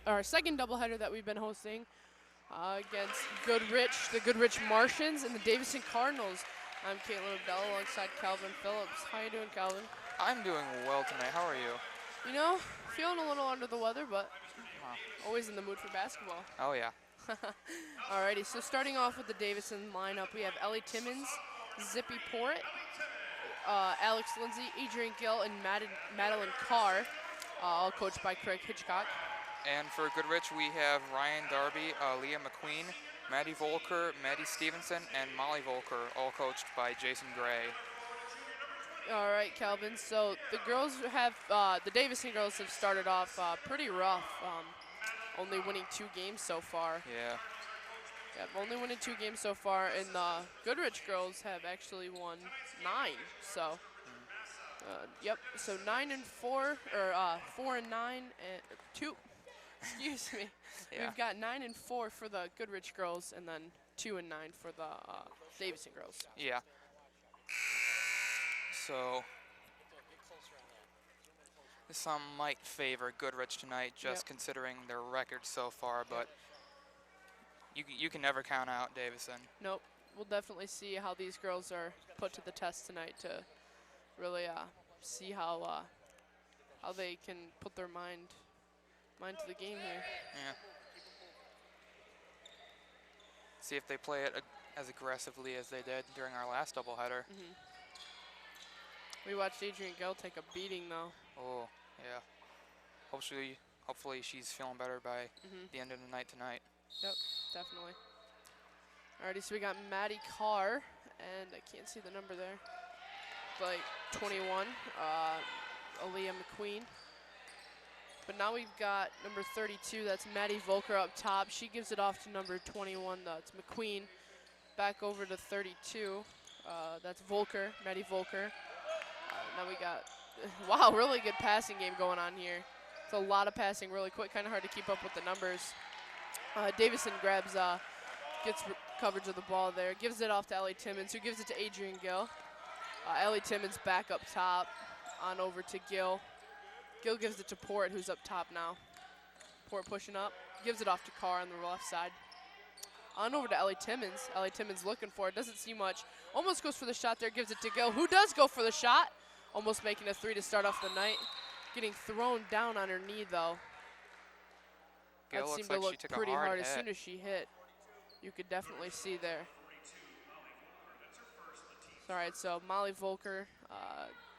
our second doubleheader that we've been hosting against Goodrich, the Goodrich Martians, and the Davison Cardinals. I'm Caitlin O'Dell alongside Calvin Phillips. How you doing, Calvin? I'm doing well tonight. How are you? You know, feeling a little under the weather, but always in the mood for basketball. Oh, yeah. Alrighty, so starting off with the Davison lineup, we have Ellie Timmons, Zippy Porritt, Alex Lindsay, Adrian Gill, and Madeline Carr, all coached by Craig Hitchcock. And for Goodrich, we have Ryan Darby, Leah McQueen, Maddie Volker, Maddie Stevenson, and Molly Volker, all coached by Jason Gray. All right, Calvin. So the girls have, the Davison girls have started off pretty rough, only winning 2 games so far. Yeah. Yep, only winning 2 games so far, and the Goodrich girls have actually won 9. So, yep. So 9-4, or 4-9, and 2. Excuse me. Yeah. We've got 9-4 for the Goodrich girls, and then 2-9 for the Davison girls. Yeah. So some might favor Goodrich tonight, just considering their record so far, but you can never count out Davison. Nope. We'll definitely see how these girls are put to the test tonight to really see how they can put their mind to the game here. Yeah. See if they play it as aggressively as they did during our last doubleheader. We watched Adrian Gill take a beating, though. Oh, yeah. Hopefully she's feeling better by the end of the night tonight. Yep, definitely. Alrighty, so we got Maddie Carr, and I can't see the number there. Like 21, Aaliyah McQueen. But now we've got number 32, that's Maddie Volker up top. She gives it off to number 21, that's McQueen. Back over to 32, that's Volker, Maddie Volker. Now we got, wow, really good passing game going on here. It's a lot of passing really quick, kind of hard to keep up with the numbers. Davison gets coverage of the ball there, gives it off to Ellie Timmons, who gives it to Adrian Gill. Ellie Timmons back up top, on over to Gill. Gill gives it to Porritt, who's up top now. Porritt pushing up, gives it off to Carr on the left side. On over to Ellie Timmons. Ellie Timmons looking for it, doesn't see much. Almost goes for the shot there, gives it to Gill, who does go for the shot. Almost making a 3 to start off the night. Getting thrown down on her knee, though. Gill that seemed like to look she took pretty a hard hard hit. as soon as she hit. You could definitely see there. All right, so Molly Volker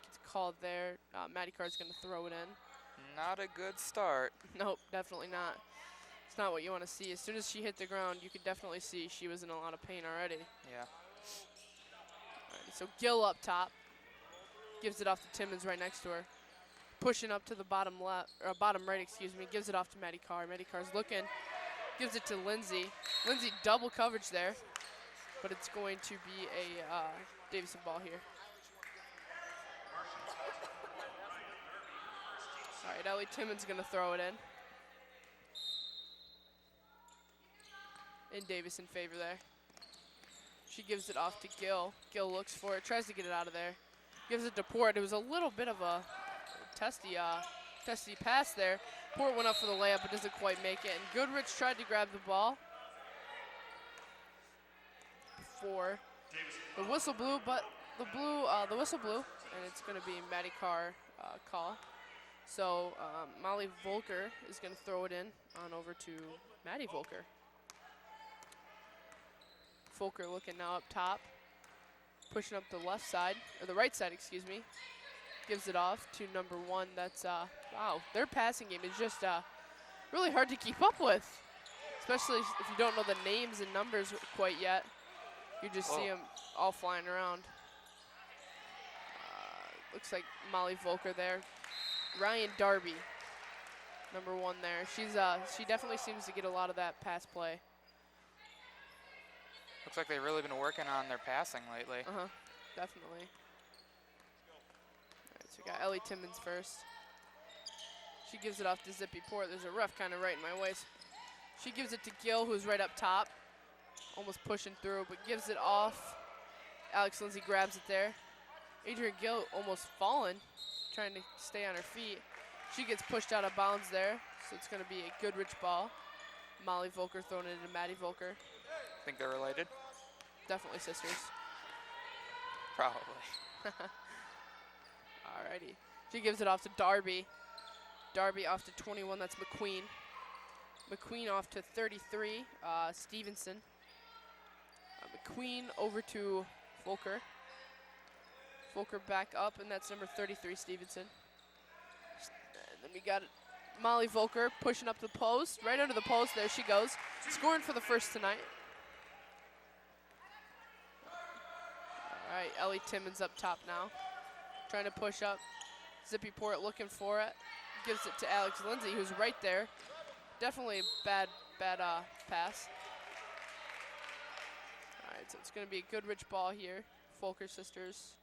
gets called there. Maddie Carr's going to throw it in. Not a good start. Nope, definitely not. It's not what you want to see. As soon as she hit the ground, you could definitely see she was in a lot of pain already. Yeah. Alrighty, so Gill up top. Gives it off to Timmons right next to her. Pushing up to the bottom left, or bottom right, excuse me. Gives it off to Maddie Carr. Maddie Carr's looking. Gives it to Lindsay. Lindsay double coverage there. But it's going to be a Davison ball here. All right, Ellie Timmons going to throw it in Davison favor there. She gives it off to Gill. Gill looks for it, tries to get it out of there. Gives it to Porritt. It was a little bit of a testy pass there. Porritt went up for the layup, but doesn't quite make it. And Goodrich tried to grab the ball before the whistle blew, but the whistle blew, and it's going to be Maddie Carr call. So Molly Volker is going to throw it in on over to Maddie Volker. Volker looking now up top. Pushing up the left side, or the right side, excuse me. Gives it off to number 1. That's, wow, their passing game is just really hard to keep up with. Especially if you don't know the names and numbers quite yet. You just see them all flying around. Looks like Molly Volker there. Ryan Darby, number 1 there. She definitely seems to get a lot of that pass play. Looks like they've really been working on their passing lately. Definitely. All right, so we got Ellie Timmons first. She gives it off to Zippy Porritt. There's a ref kind of right in my way. She gives it to Gill, who's right up top. Almost pushing through, but gives it off. Alex Lindsay grabs it there. Adrian Gill almost fallen, trying to stay on her feet. She gets pushed out of bounds there, So it's going to be a Goodrich ball. Molly Volker throwing it into Maddie Volker. Think they're related? Definitely sisters. Probably. Alrighty. She gives it off to Darby. Darby off to 21, that's McQueen. McQueen off to 33, Stevenson. McQueen over to Volker. Volker back up, and that's number 33, Stevenson. And then we got Molly Volker pushing up the post, right under the post. There she goes, scoring for the first tonight. All right, Ellie Timmons up top now, trying to push up. Zippy Port looking for it, gives it to Alex Lindsay, who's right there. Definitely a bad pass. All right, so it's going to be a Goodrich ball here. Volker sisters.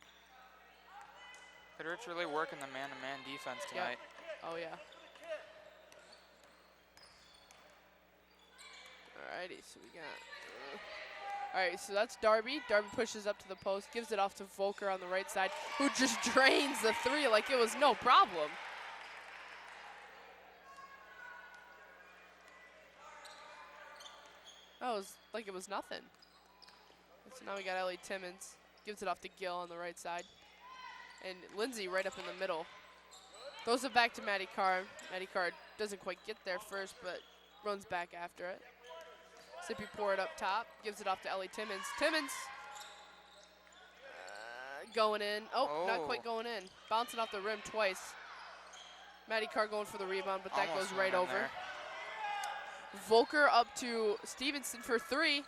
Goodrich really working the man-to-man defense tonight. Yep. Oh, yeah. Alrighty, so we got... Alright, so that's Darby. Darby pushes up to the post, gives it off to Volker on the right side, who just drains the three like it was no problem. That was like it was nothing. So now we got Ellie Timmons. Gives it off to Gill on the right side. And Lindsay right up in the middle. Throws it back to Maddie Carr. Maddie Carr doesn't quite get there first, but runs back after it. Zippy Port up top. Gives it off to Ellie Timmons. Timmons! Going in. Oh, not quite going in. Bouncing off the rim twice. Maddie Carr going for the rebound, but that Almost goes right over. there. Volker up to Stevenson for three.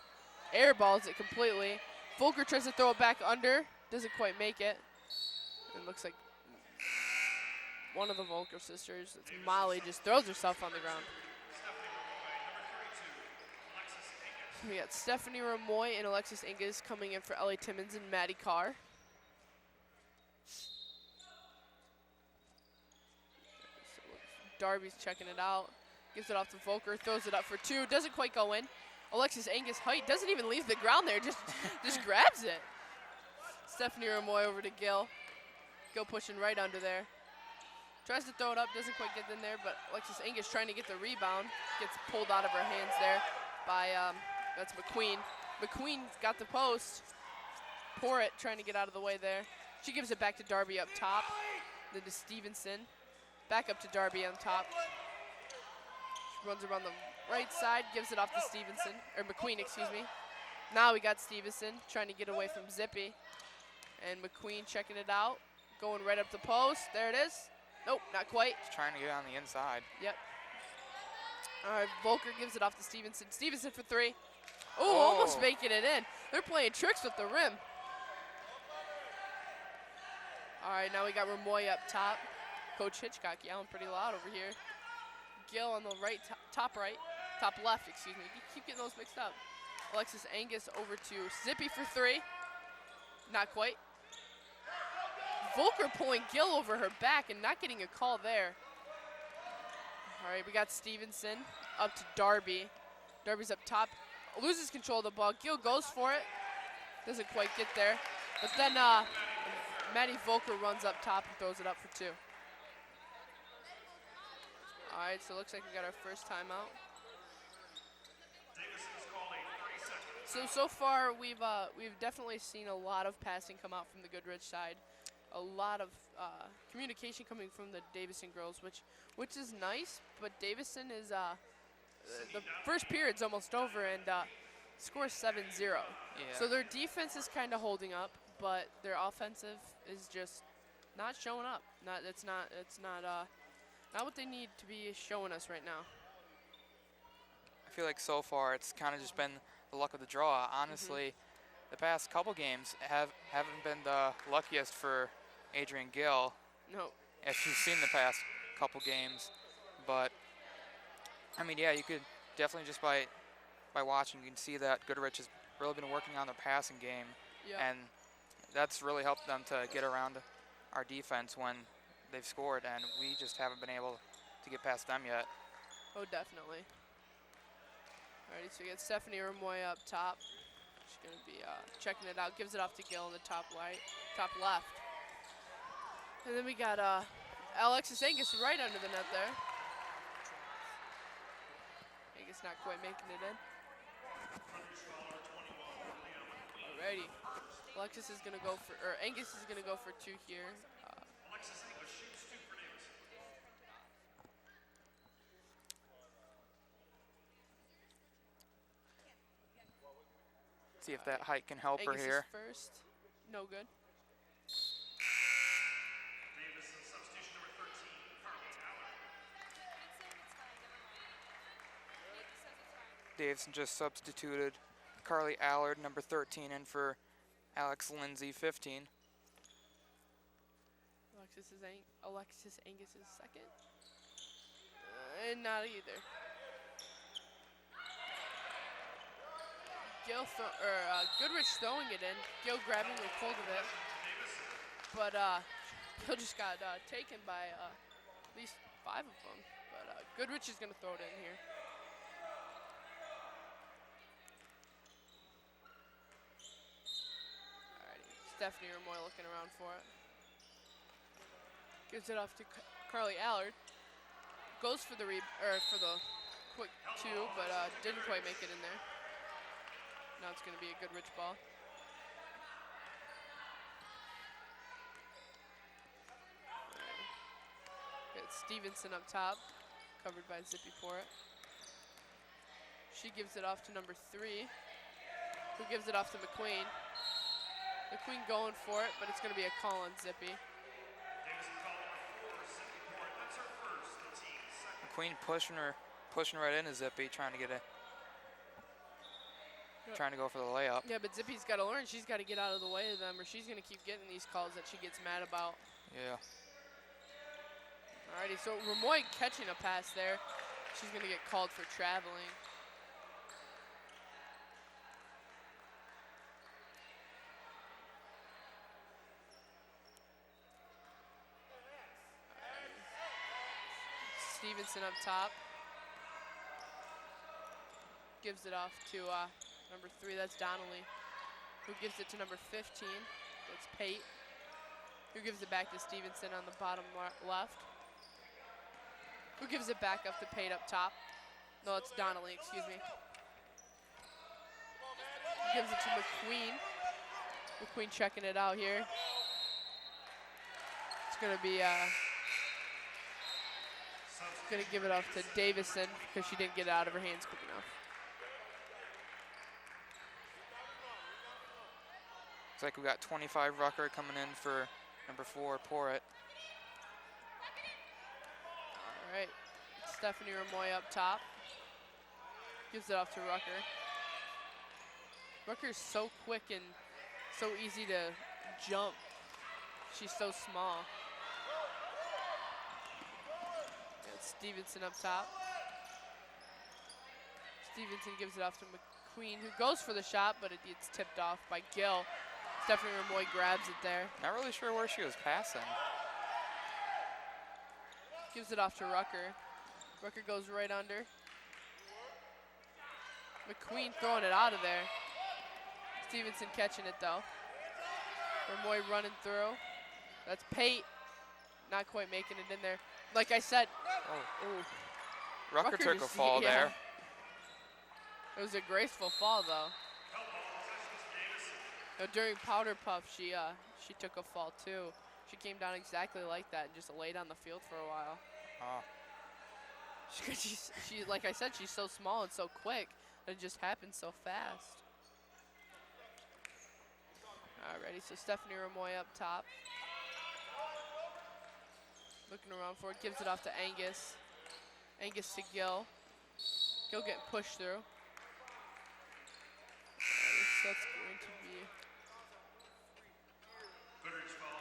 Airballs it completely. Volker tries to throw it back under. Doesn't quite make it. It looks like one of the Volker sisters, it's Molly, just throws herself on the ground. So we got Stephanie Ramoy and Alexis Inges coming in for Ellie Timmons and Maddie Carr. So Darby's checking it out. Gives it off to Volker, throws it up for two, doesn't quite go in. Alexis Angus height doesn't even leave the ground there, just grabs it. Stephanie Ramoy over to Gill. Gill pushing right under there. Tries to throw it up, doesn't quite get in there, but Alexis Angus trying to get the rebound. Gets pulled out of her hands there by, that's McQueen. McQueen got the post. Porritt trying to get out of the way there. She gives it back to Darby up top. Then to Stevenson. Back up to Darby on top. Runs around the right side, gives it off to Stevenson, or McQueen, excuse me. Now we got Stevenson trying to get away from Zippy. And McQueen checking it out, going right up the post. There it is. Nope, not quite. Just trying to get on the inside. Yep. All right, Volker gives it off to Stevenson. Stevenson for three. Ooh, almost making it in. They're playing tricks with the rim. All right, now we got Ramoy up top. Coach Hitchcock yelling pretty loud over here. Gill on the right, top left, excuse me. You keep getting those mixed up. Alexis Angus over to Zippy for three. Not quite. Volker pulling Gill over her back and not getting a call there. All right, we got Stevenson up to Darby. Darby's up top, loses control of the ball. Gill goes for it, doesn't quite get there. But then Maddie Volker runs up top and throws it up for two. All right, so it looks like we got our first timeout. So far we've definitely seen a lot of passing come out from the Goodrich side, a lot of communication coming from the Davison girls, which is nice. But Davison is the first period's almost over and score 7-0. Yeah. So their defense is kind of holding up, but their offensive is just not showing up. It's not what they need to be showing us right now. I feel like so far it's kind of just been the luck of the draw. Honestly, the past couple games haven't been the luckiest for Adrian Gill. No. If you've seen the past couple games, but I mean, yeah, you could definitely just by watching, you can see that Goodrich has really been working on their passing game, and that's really helped them to get around our defense when they've scored, and we just haven't been able to get past them yet. Oh, definitely. Alrighty, so we got Stephanie Ramoy up top. She's going to be checking it out. Gives it off to Gill in the top left. And then we got Alexis Angus right under the net there. Angus not quite making it in. Alrighty. Alexis is gonna go for, or Angus is gonna go for 2 here. See if that height can help Angus her here. Is first. No good. Davison, substitution number 13, Carly Allard. Davison just substituted Carly Allard, number 13, in for Alex Lindsay, 15. Alexis Angus is second. And not either. Goodrich throwing it in. Gil grabbing a hold of it. But Gil just got taken by at least 5 of them. But Goodrich is going to throw it in here. Alrighty. Stephanie Ramoy looking around for it. Gives it off to Carly Allard. Goes for the quick 2, but didn't quite make it in there. Now it's going to be a Goodrich ball. Got Stevenson up top, covered by Zippy Porritt. She gives it off to number 3, who gives it off to McQueen. McQueen going for it, but it's going to be a call on Zippy. McQueen pushing right into Zippy, trying to go for the layup. Yeah, but Zippy's got to learn. She's got to get out of the way of them, or she's going to keep getting these calls that she gets mad about. Yeah. Alrighty, so Ramoy catching a pass there. She's going to get called for traveling. Stevenson up top. Gives it off to number 3, that's Donnelly, who gives it to number 15, that's Pate, who gives it back to Stevenson on the bottom left, who gives it back up to Pate up top. No, it's Donnelly, excuse me. Gives it to McQueen. McQueen checking it out here. It's going to be, going to give it off to Davison because she didn't get it out of her hands quick enough. Looks like we got 25 Rucker coming in for number 4, Porritt. All right, Stephanie Ramoy up top. Gives it off to Rucker. Rucker's so quick and so easy to jump. She's so small. It's Stevenson up top. Stevenson gives it off to McQueen, who goes for the shot, but it gets tipped off by Gill. Stephanie Ramoy grabs it there. Not really sure where she was passing. Gives it off to Rucker. Rucker goes right under. McQueen throwing it out of there. Stevenson catching it though. Ramoy running through. That's Pate. Not quite making it in there. Like I said. Oh. Rucker took a fall there. It was a graceful fall though. During Powder Puff, she took a fall too. She came down exactly like that and just laid on the field for a while. Oh. She like I said, she's so small and so quick that it just happens so fast. Alrighty, so Stephanie Ramoy up top. Looking around for it, gives it off to Angus. Angus to Gill. Gill getting pushed through. So that's going to be.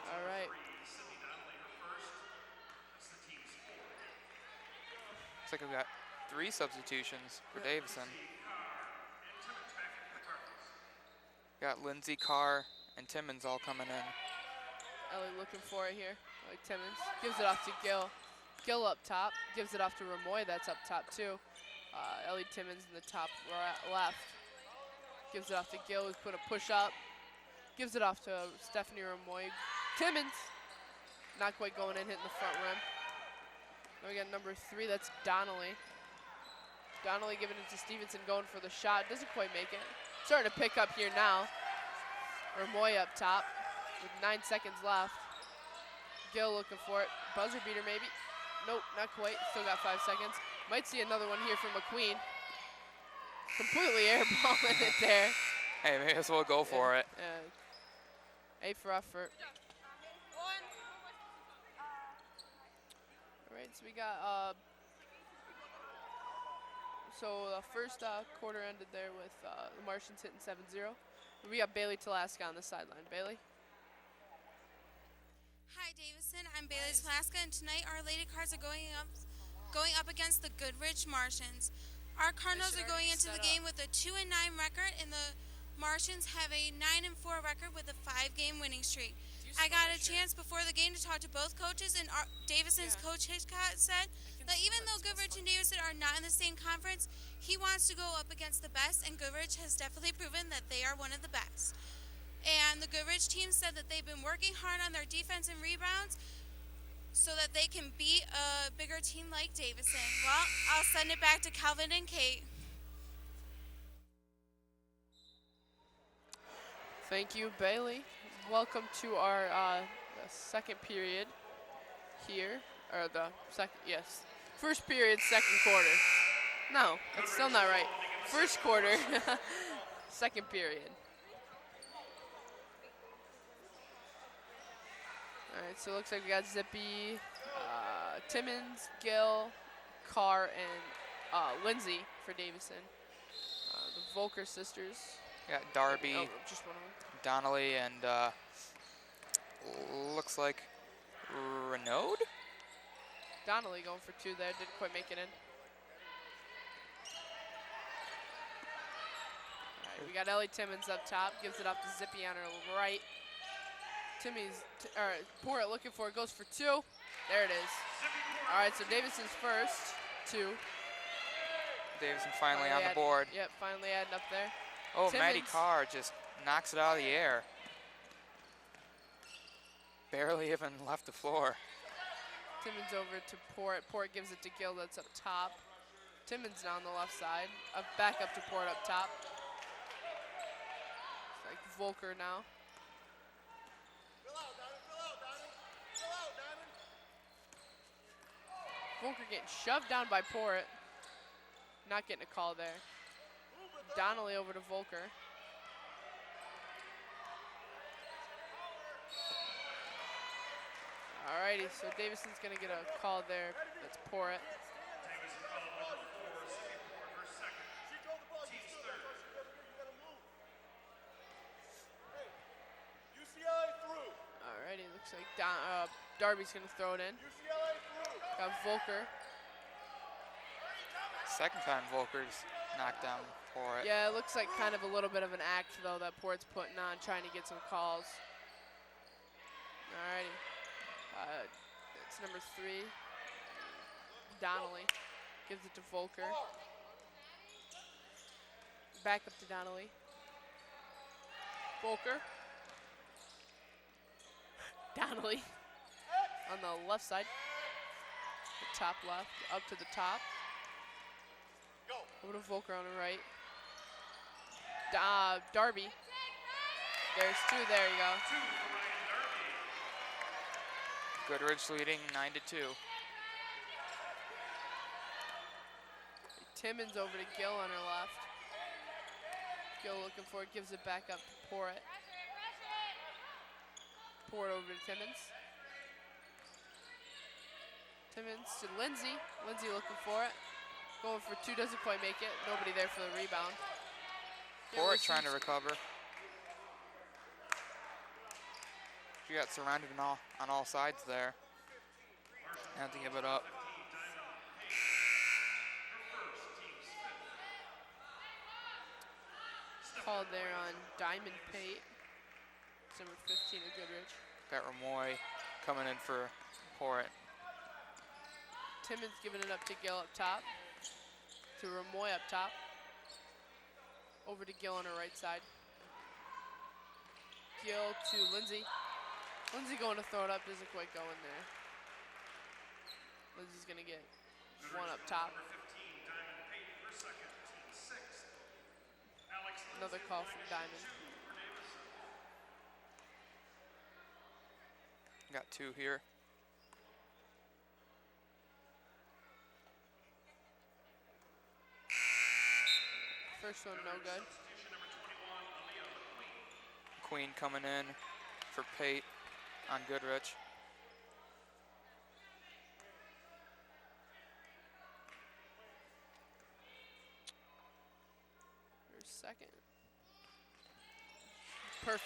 All right. Looks like we've got 3 substitutions for Davison. Got Lindsay, Carr, and Timmons all coming in. Ellie looking for it here. Ellie Timmons gives it off to Gill. Gill up top, gives it off to Ramoy, that's up top too. Ellie Timmons in the top left. Gives it off to Gill, who's put a push up. Gives it off to Stephanie Ramoy. Timmons, not quite going in, hitting the front rim. Now we got number 3, that's Donnelly. Donnelly giving it to Stevenson, going for the shot. Doesn't quite make it. Starting to pick up here now. Moy up top with 9 seconds left. Gill looking for it. Buzzer beater maybe. Nope, not quite. Still got 5 seconds. Might see another one here from McQueen. Completely airballing it there. Hey, may as well go for it. A for effort. All right, so we got, so the first quarter ended there with the Martians hitting 7-0. We got Bailey Talaska on the sideline. Bailey? Hi, Davison. I'm Bailey Talaska, and tonight our Lady Cards are going up against the Goodrich Martians. Our Cardinals are going into the game with a 2-9 record, and the Martians have a 9-4 record with a 5-game winning streak. I got a chance before the game to talk to both coaches, and Davison's coach Hitchcock said that even though Goodrich and Davison are not in the same conference, he wants to go up against the best, and Goodrich has definitely proven that they are one of the best. And the Goodrich team said that they've been working hard on their defense and rebounds so that they can beat a bigger team like Davison. Well, I'll send it back to Calvin and Kate. Thank you, Bailey. Welcome to our second period here, or the second, yes, first period, second quarter. No, that's still not right. First quarter, second period. All right, so it looks like we got Zippy, Timmons, Gill, Carr, and Lindsay for Davison. The Volker sisters. Yeah, Darby, just one of them. Donnelly, and looks like Renaud? Donnelly going for 2 there, didn't quite make it in. All right, we got Ellie Timmons up top, gives it up to Zippy on her right. Porter looking for it, goes for 2. There it is. All right, so Davison's first, 2. Davison finally on the board. Yep, finally adding up there. Oh, Timmons. Maddie Carr just knocks it out of the air. Barely even left the floor. Timmons over to Port. Port gives it to Gill, that's up top. Timmons now on the left side. Back up to Port up top. It's like Volker now. Volker getting shoved down by Port. Not getting a call there. Donnelly over to Volker. Alrighty, so Davison's gonna get a call there. That's Port. Alrighty, looks like Darby's gonna throw it in. Got Volker. Second time Volker's knocked down Port. Yeah, it looks like kind of a little bit of an act, though, that Port's putting on, trying to get some calls. Alrighty. It's number 3. Donnelly gives it to Volker. Back up to Donnelly. Volker. Donnelly on the left side. The top left, up to the top. Over to Volker on the right. Darby. There's 2, there you go. Goodrich leading 9-2. Timmons over to Gill on her left. Gill looking for it, gives it back up to Port. Port over to Timmons. Timmons to Lindsay. Lindsay looking for it. Going for 2, doesn't quite make it. Nobody there for the rebound. Port trying to recover. She got surrounded on all sides there. Had to give it up. Called there on Diamond Pate. It's number 15 of Goodrich. Got Ramoy coming in for Port. Timmons giving it up to Gill up top. To Ramoy up top. Over to Gill on her right side. Gill to Lindsay. Lindsay going to throw it up, doesn't quite go in there. Lindsay's gonna get 1 up top. Another call from Diamond. Got 2 here. First one, no good. Queen coming in for Pate on Goodrich. Here's second. Perfect.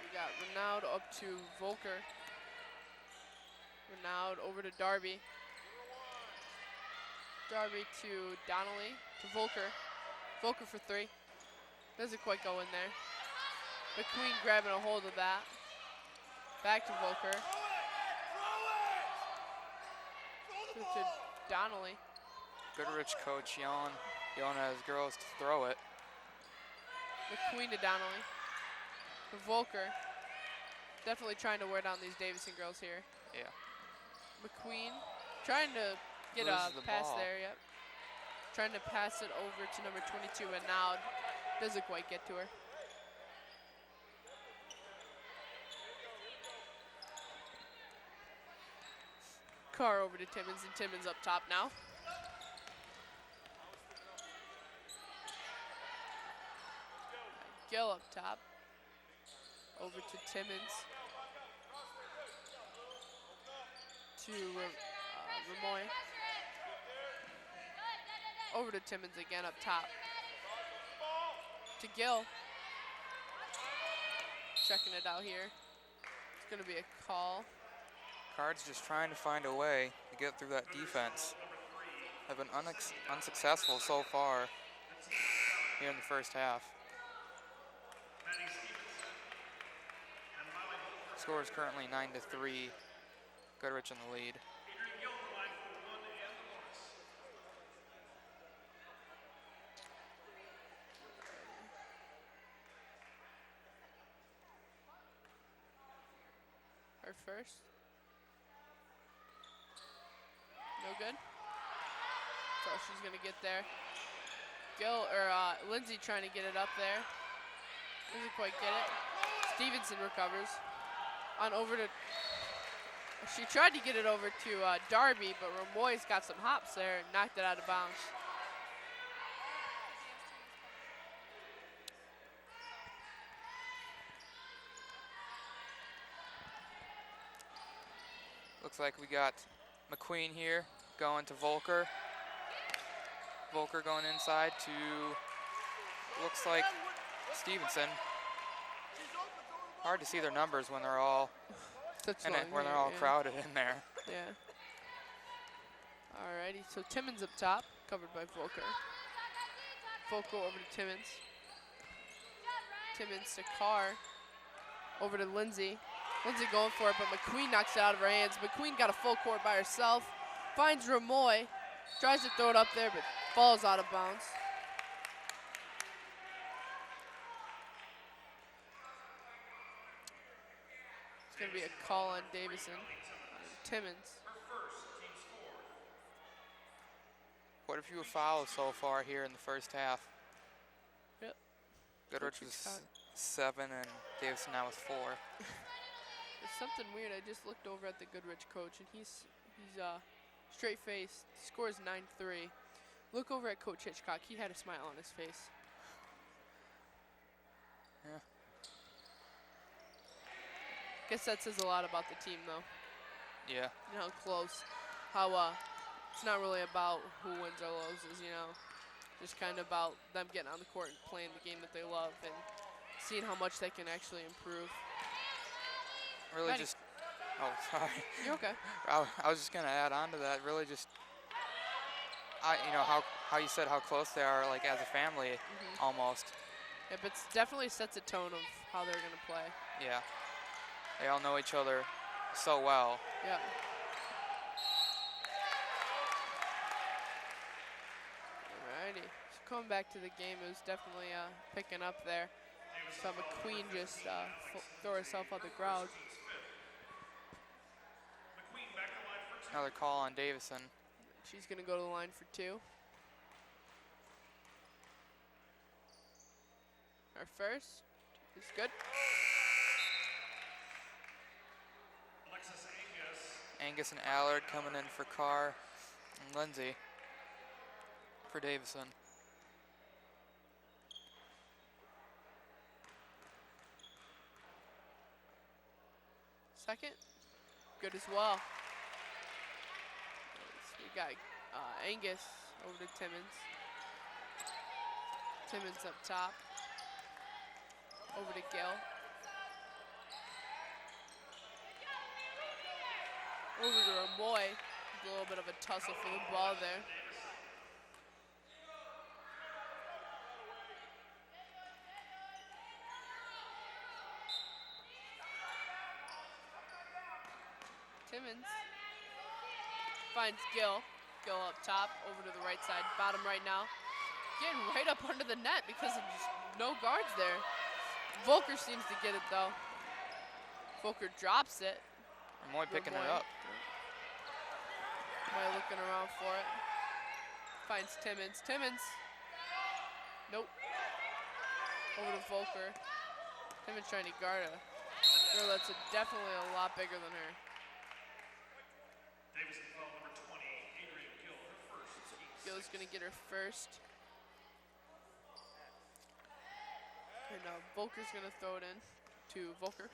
We got Renaud up to Volker. Renaud over to Darby. Darby to Donnelly, to Volker. Volker for 3. Doesn't quite go in there. McQueen grabbing a hold of that. Back to Volker. To Donnelly. Goodrich coach yelling at his girls to throw it. McQueen to Donnelly. To Volker. Definitely trying to wear down these Davison girls here. Yeah. McQueen trying to get Loses a the pass ball. there, yep. Trying to pass it over to number 22, and now doesn't quite get to her. Carr over to Timmons, and Timmons up top now. Gill up top. Over to Timmons. To Ramoy. Over to Timmons again up top. To Gill. Checking it out here. It's going to be a call. Card's just trying to find a way to get through that defense. Have been unsuccessful so far here in the first half. Score is currently 9-3. Goodrich in the lead. Her first. No good. So she's gonna get there. Lindsay trying to get it up there. Doesn't quite get it. Stevenson recovers. On over to. She tried to get it over to Darby, but Ramoy's got some hops there and knocked it out of bounds. Looks like we got McQueen here going to Volker. Volker going inside to, looks like Stevenson. Hard to see their numbers when they're all crowded in there. Yeah. Alrighty, so Timmons up top, covered by Volker. Volker over to Timmons. Timmons to Carr. Over to Lindsay. Lindsay going for it, but McQueen knocks it out of her hands. McQueen got a full court by herself. Finds Ramoy. Tries to throw it up there, but falls out of bounds. It's going to be a call on Davison. Timmons. Quite a few fouls so far here in the first half. Yep. Goodrich was 7 and Davison now with 4. It's something weird. I just looked over at the Goodrich coach, and he's straight faced. Scores 9-3. Look over at Coach Hitchcock. He had a smile on his face. Yeah. Guess that says a lot about the team, though. Yeah. You know, how close. How it's not really about who wins or loses, you know. Just kind of about them getting on the court and playing the game that they love and seeing how much they can actually improve. Really Maddie. just, oh, sorry. You're okay. I was just going to add on to that. Really just, you know, how you said how close they are, like, as a family, almost. Yeah, but it definitely sets a tone of how they're going to play. Yeah. They all know each other so well. Yeah. Alrighty. So coming back to the game, it was definitely picking up there. Saw McQueen just throw herself on the ground. Another call on Davison. She's going to go to the line for 2. Our first is good. Alexis Angus. Angus and Allard coming in for Carr and Lindsay for Davison. Second, good as well. So we got Angus over to Timmons. Timmons up top. Over to Gill. Over to Roy. A little bit of a tussle for the ball there. Timmons finds Gill. Gill up top, over to the right side, bottom right now. Getting right up under the net because of just no guards there. Volker seems to get it though. Volker drops it. Roy picking it up. Roy looking around for it. Finds Timmons. Timmons. Nope. Over to Volker. Timmons trying to guard a girl that's definitely a lot bigger than her. Davison foul number 20, Adrian Gill, her first. Gill's gonna get her first. And Volker's gonna throw it in to Volker.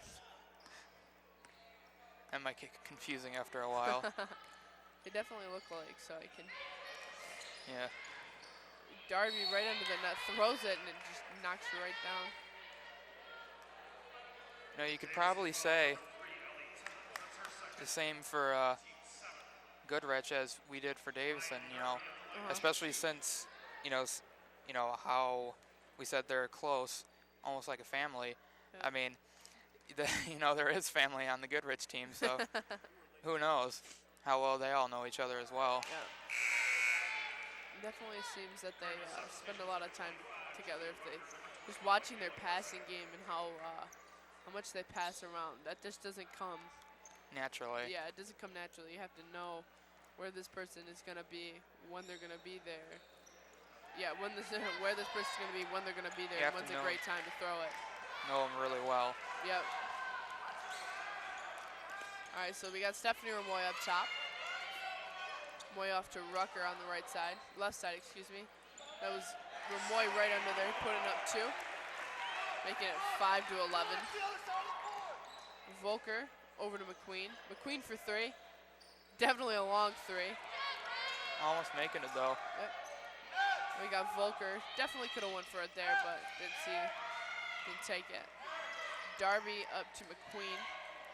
That might get confusing after a while. They definitely look alike, so I can. Yeah. Darby right under the net, throws it, and it just knocks you right down. You know, you could probably say the same for Goodrich as we did for Davison. You know, especially since you know how we said they're close, almost like a family. Yeah. I mean, there is family on the Goodrich team, so who knows how well they all know each other as well. Yeah. Definitely seems that they spend a lot of time together. If they just watching their passing game and how much they pass around, that just doesn't come Naturally. Yeah, it doesn't come naturally. You have to know where this person is gonna be, when they're gonna be there. Yeah, where this person's gonna be, when they're gonna be there, and when's a great time to throw it. Know them really well. Yep. All right, so we got Stephanie Ramoy up top. Ramoy off to Rucker on the right side, left side, excuse me. That was Ramoy right under there, putting up 2, making it 5 to 11. Volker over to McQueen. McQueen for 3. Definitely a long 3. Almost making it though. Yep. We got Volker. Definitely could have went for it there, but didn't take it. Darby up to McQueen.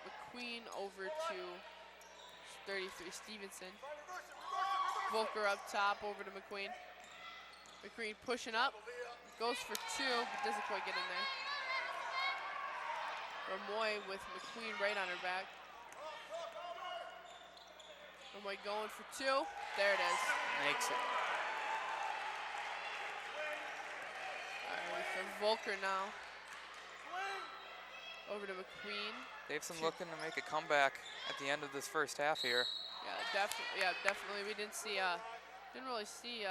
McQueen over to 33, Stevenson. Volker up top over to McQueen. McQueen pushing up. Goes for 2, but doesn't quite get in there. Ramoy with McQueen right on her back. Ramoy going for 2. There it is. Makes it. All right, for Volker now. Over to McQueen. Davison looking to make a comeback at the end of this first half here. Yeah, definitely. We didn't really see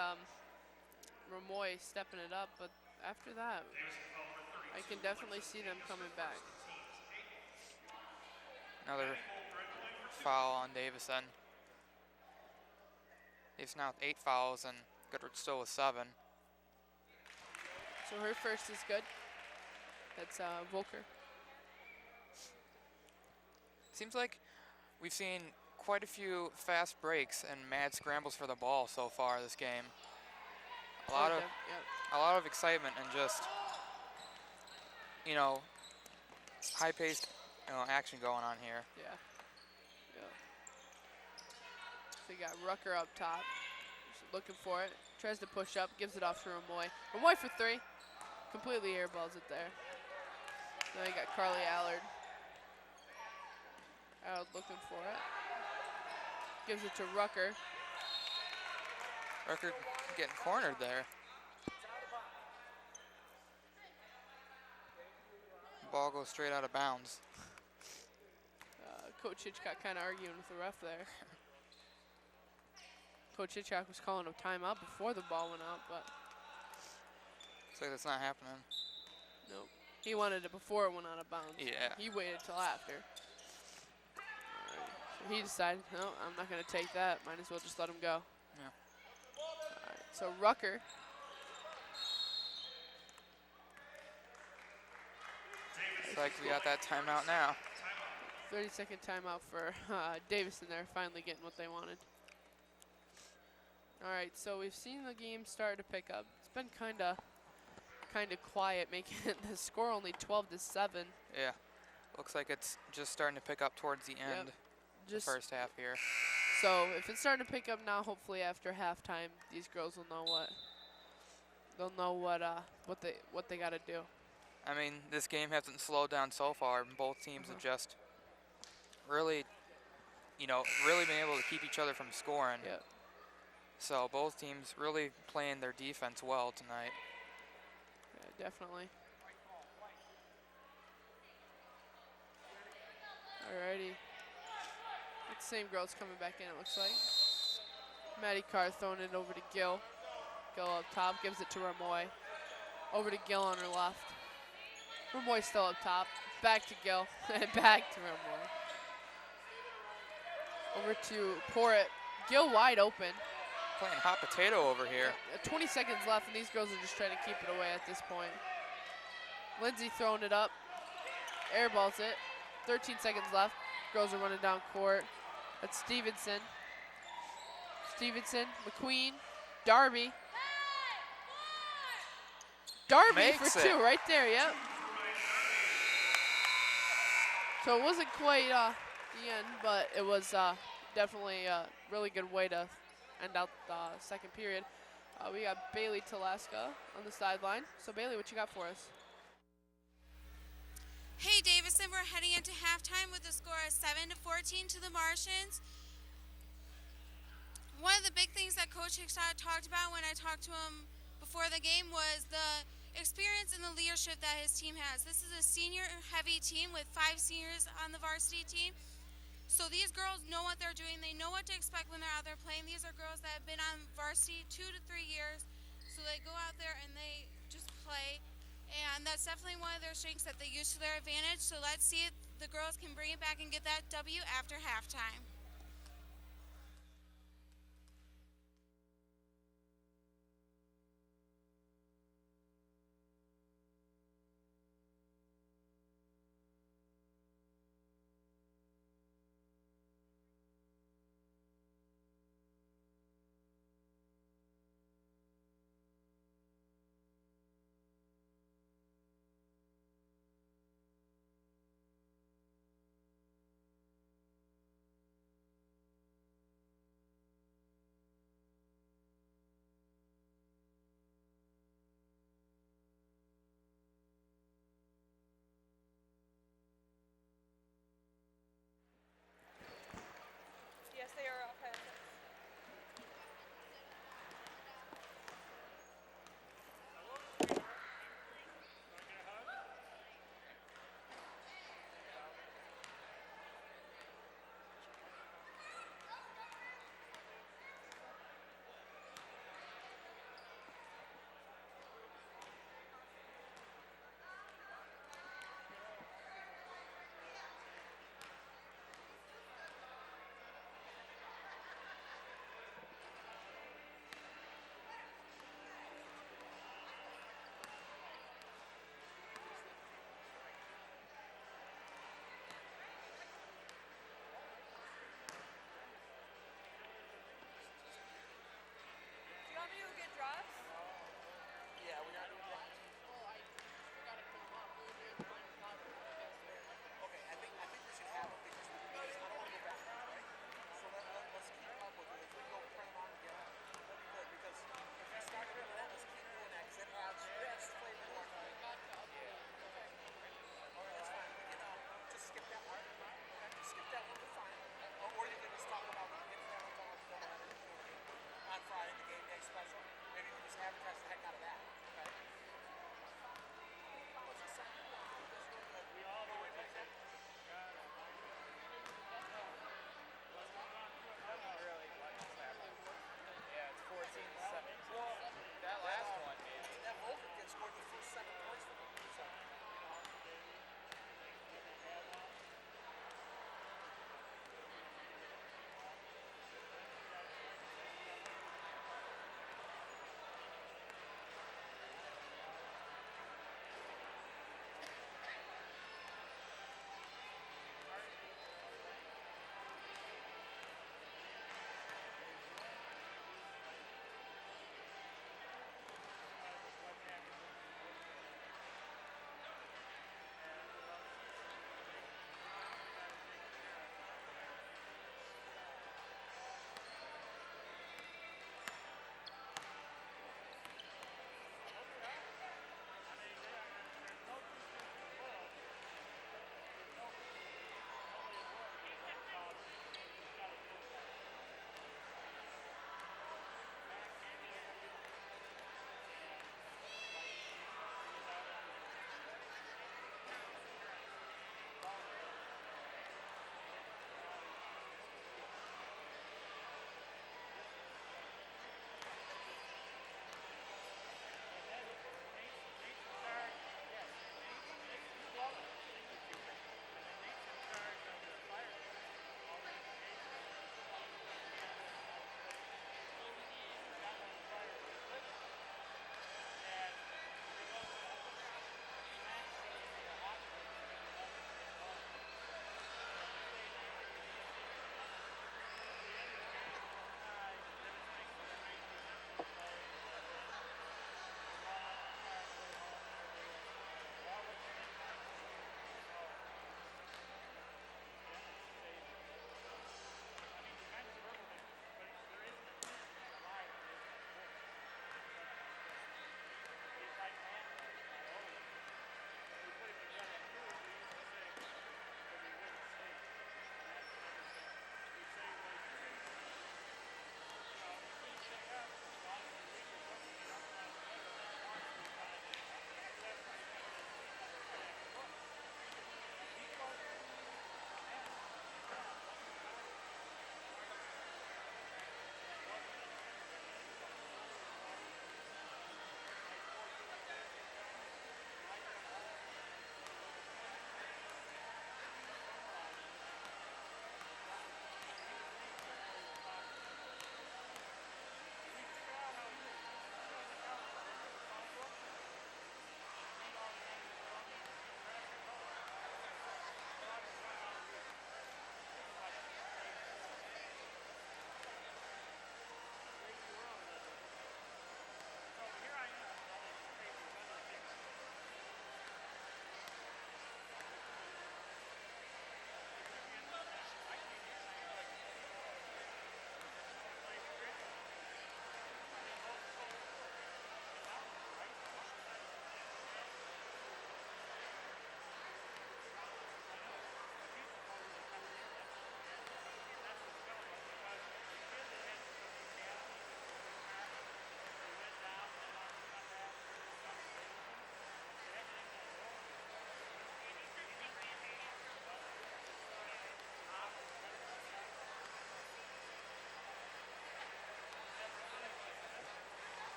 Ramoy stepping it up, but after that, I can definitely see them coming back. Another foul on Davison. Davison now with 8 fouls and Goodrich still with 7. So her first is good. That's Volker. Seems like we've seen quite a few fast breaks and mad scrambles for the ball so far this game. A lot of excitement and just high-paced action going on here. Yeah. So you got Rucker up top, just looking for it. Tries to push up, gives it off to Ramoy. Ramoy for 3. Completely airballs it there. Now you got Carly Allard. Allard looking for it. Gives it to Rucker. Rucker getting cornered there. Ball goes straight out of bounds. Coach Hitchcock kind of arguing with the ref there. Coach Hitchcock was calling a timeout before the ball went out, but looks like that's not happening. Nope. He wanted it before it went out of bounds. Yeah. He waited till after. All right. So he decided, no, I'm not going to take that. Might as well just let him go. Yeah. All right. So Rucker. Looks like we got that timeout now. 30-second timeout for Davison there, finally getting what they wanted. All right, so we've seen the game start to pick up. It's been kind of quiet, making the score only 12-7. Yeah. Looks like it's just starting to pick up towards the end. The first half here. So if it's starting to pick up now, hopefully after halftime, these girls will know what they got to do. I mean, this game hasn't slowed down so far. Both teams have just really been able to keep each other from scoring. Yep. So both teams really playing their defense well tonight. Yeah, definitely. Alrighty. The same girl's coming back in, it looks like. Maddie Carr throwing it over to Gill. Gill up top, gives it to Ramoy. Over to Gill on her left. Ramoy still up top. Back to Gill, and back to Ramoy. Over to Porritt. Gill wide open. Playing hot potato over here. 20 seconds left, and these girls are just trying to keep it away at this point. Lindsay throwing it up. Airballs it. 13 seconds left. Girls are running down court. That's Stevenson. Stevenson, McQueen, Darby. Darby Makes for it. 2 right there, yep. So it wasn't quite the end, but it was definitely a really good way to end out the second period. We got Bailey Talaska on the sideline. So Bailey, what you got for us? Hey Davison, we're heading into halftime with a score of 7-14 to the Martians. One of the big things that Coach Hickstad talked about when I talked to him before the game was the experience and the leadership that his team has. This is a senior-heavy team with 5 seniors on the varsity team. So these girls know what they're doing. They know what to expect when they're out there playing. These are girls that have been on varsity 2 to 3 years. So they go out there and they just play. And that's definitely one of their strengths that they use to their advantage. So let's see if the girls can bring it back and get that W after halftime.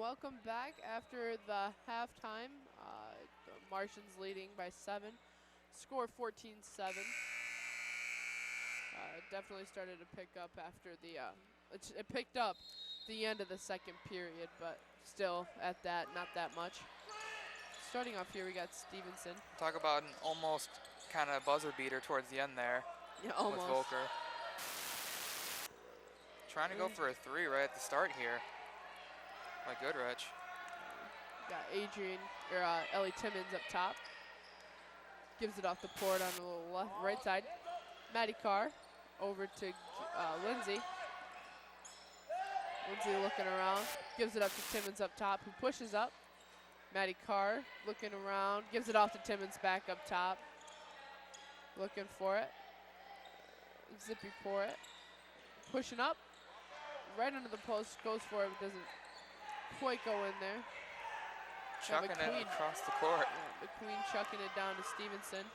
welcome back after the halftime. The Martians leading by 7. Score 14-7. Definitely started to pick up after the, it picked up the end of the second period, but still at that, not that much. Starting off here, we got Stevenson. Talk about an almost kind of buzzer beater towards the end there. Yeah, almost. With Volker. Trying to go for a 3 right at the start here by Goodrich. Got Ellie Timmons up top. Gives it off the port on the right side. Maddie Carr over to Lindsay. Lindsay looking around. Gives it up to Timmons up top, who pushes up. Maddie Carr looking around. Gives it off to Timmons back up top. Looking for it. Zippy for it. Pushing up. Right under the post. Goes for it, but doesn't quite go in there. Chucking it across the court. Yeah, McQueen chucking it down to Stevenson.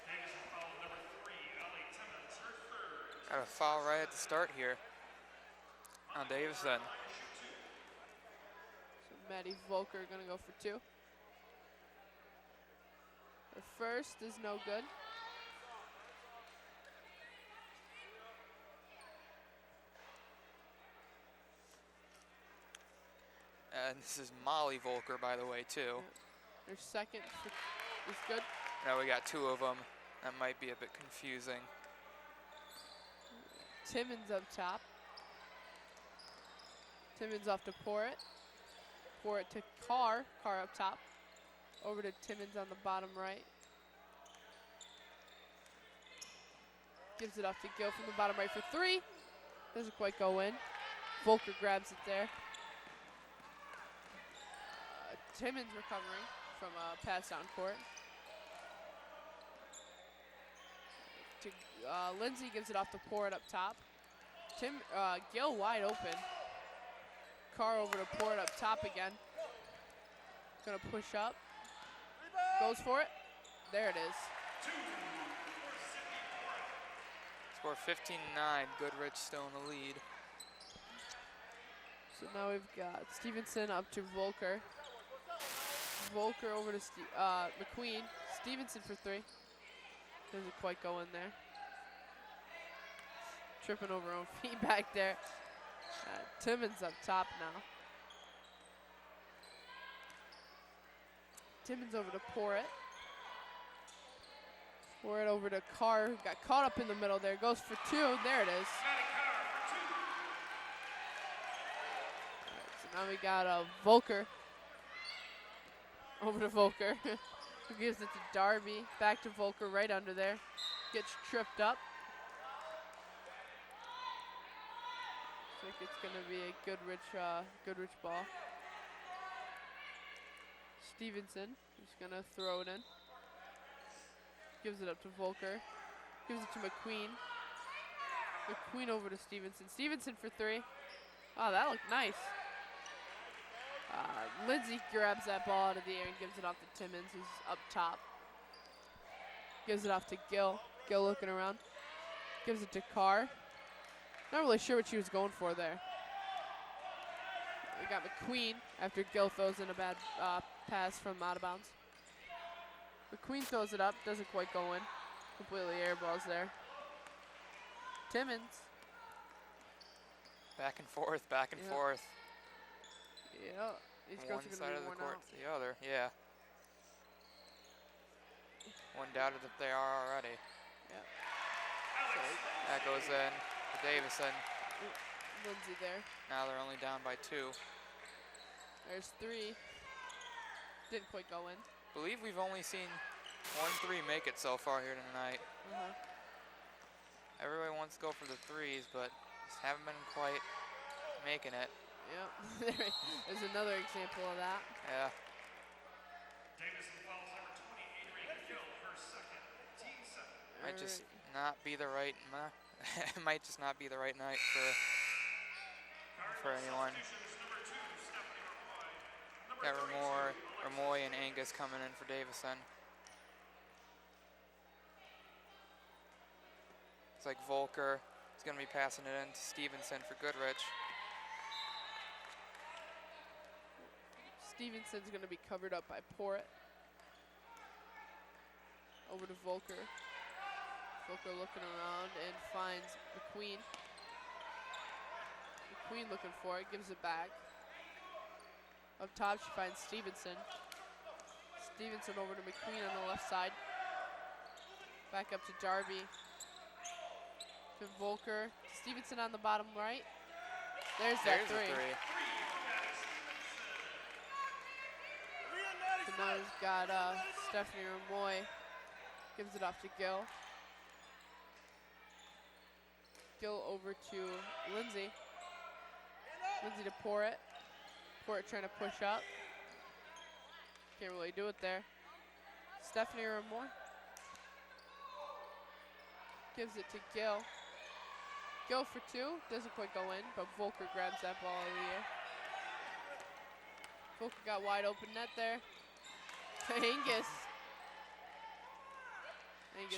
Davison foul number 3, Ellie Timmons, her third. Got a foul right at the start here on Davison. So Maddie Volker gonna go for 2. Her first is no good. And this is Molly Volker, by the way, too. Her second is good. Now we got 2 of them. That might be a bit confusing. Timmons up top. Timmons off to Porritt. Porritt to Carr. Carr up top. Over to Timmons on the bottom right. Gives it off to Gill from the bottom right for 3. Doesn't quite go in. Volker grabs it there. Timmons recovering from a pass down court. To Lindsay gives it off to Porritt up top. Gill wide open. Carr over to Porritt up top again. Gonna push up. Goes for it. There it is. Score 15-9. Goodrich still in the lead. So now we've got Stevenson up to Volker. Volker over to McQueen. Stevenson for 3. Doesn't quite go in there. Tripping over her own feet back there. Timmons up top now. Timmons over to Porritt. Porritt over to Carr, who got caught up in the middle there. Goes for 2. There it is. Right, so now we got Volker. Over to Volker. Who gives it to Darby. Back to Volker right under there. Gets tripped up. I think it's going to be a Goodrich ball. Stevenson is going to throw it in. Gives it up to Volker. Gives it to McQueen. McQueen over to Stevenson. Stevenson for 3. Oh, that looked nice. Lindsay grabs that ball out of the air and gives it off to Timmons, who's up top. Gives it off to Gill. Gill looking around. Gives it to Carr. Not really sure what she was going for there. We got McQueen after Gill throws in a bad pass from out of bounds. McQueen throws it up, doesn't quite go in. Completely airballs there. Timmons. Back and forth, back and forth. Yeah, these girls One are side going to of be the worn court out. to the other, yeah. One doubted that they are already. Yep. That goes in to Davison. Lindsay there. Now they're only down by 2. There's 3. Didn't quite go in. Believe we've only seen 1-3 make it so far here tonight. Everybody wants to go for the 3s, but just haven't been quite making it. Yep. There's another example of that. Yeah. Davison fouls number 20, Adrian Gill, her second, team 7. Might just not be the right. It might just not be the right night for anyone. Got Ramoy and Angus coming in for Davison. It's like Volker is going to be passing it in to Stevenson for Goodrich. Stevenson's going to be covered up by Porritt. Over to Volker. Volker looking around and finds McQueen. McQueen looking for it, gives it back. Up top, she finds Stevenson. Stevenson over to McQueen on the left side. Back up to Darby. To Volker. Stevenson on the bottom right. There's that The three. three. So now we've got Stephanie Ramoy. Gives it off to Gill. Gill over to Lindsay. Lindsay to Porritt. Porritt trying to push up. Can't really do it there. Stephanie Ramoy. Gives it to Gill. Gill for two. Doesn't quite go in, but Volker grabs that ball out of the air. Volker got wide open net there. To Angus.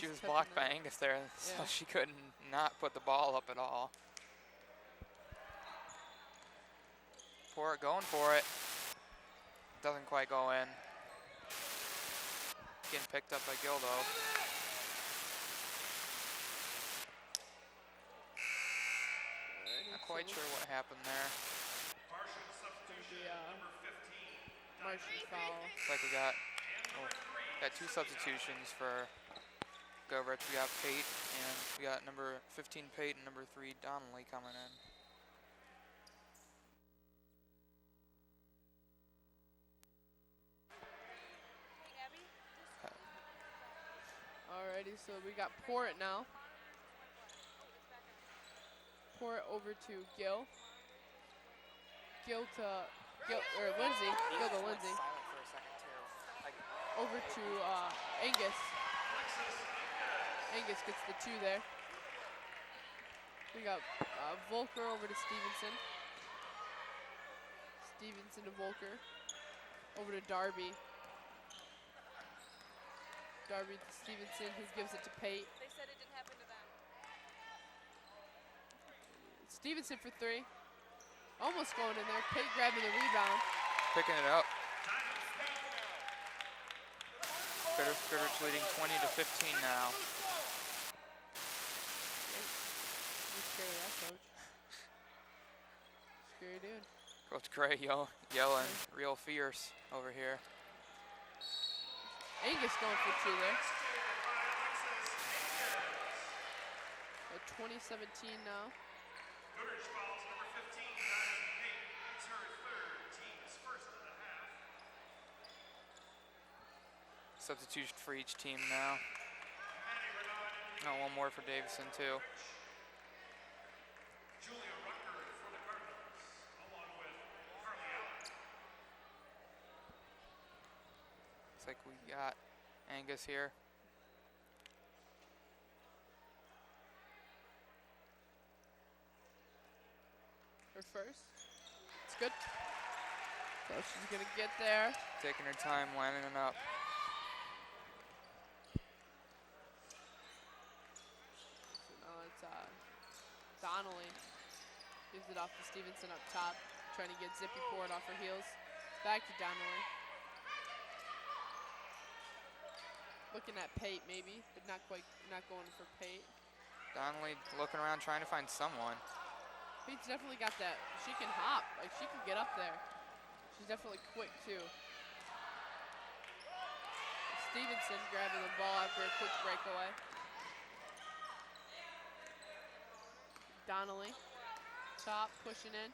She was blocked by Angus there, so Yeah. she couldn't not put the ball up at all. Porritt going for it. Doesn't quite go in. Getting picked up by Gill though. Not quite sure what happened there. Martian substitution, number 15. Martian foul. Looks like we got two substitutions for Goodrich. We got Pate and we got number 15 Pate and number 3 Donnelly coming in. Alrighty, so we got Porritt now. Porritt over to Gill. Gill to Lindsay. Gill to Lindsay. Over to Angus. Angus gets the two there. We got Volker over to Stevenson. Stevenson to Volker. Over to Darby. Darby to Stevenson, who gives it to Pate. They said it didn't happen to them. Stevenson for three. Almost going in there. Pate grabbing the rebound. Picking it up. Goodrich leading 20 to 15 now. You're scared of that, coach. Scary dude. Coach Gray yelling real fierce over here. Angus going for two there. So 2017 now. Goodrich fouls number 15, Davison Pate. It's her third, team's first of the half. Substitution for each team now. One more for Davison too. Julia Rucker for the Cardinals, along with Carly Allen. Looks like we got Angus here. Her first. It's good. So she's gonna get there. Taking her time lining it up. So now it's Donnelly. Gives it off to Stevenson up top. Trying to get Zippy Porritt off her heels. Back to Donnelly. Looking at Pate maybe, but not going for Pate. Donnelly looking around trying to find someone. Pate's definitely got that. She can hop. Like, she can get up there. She's definitely quick, too. Stevenson grabbing the ball after a quick breakaway. Donnelly. Top, pushing in.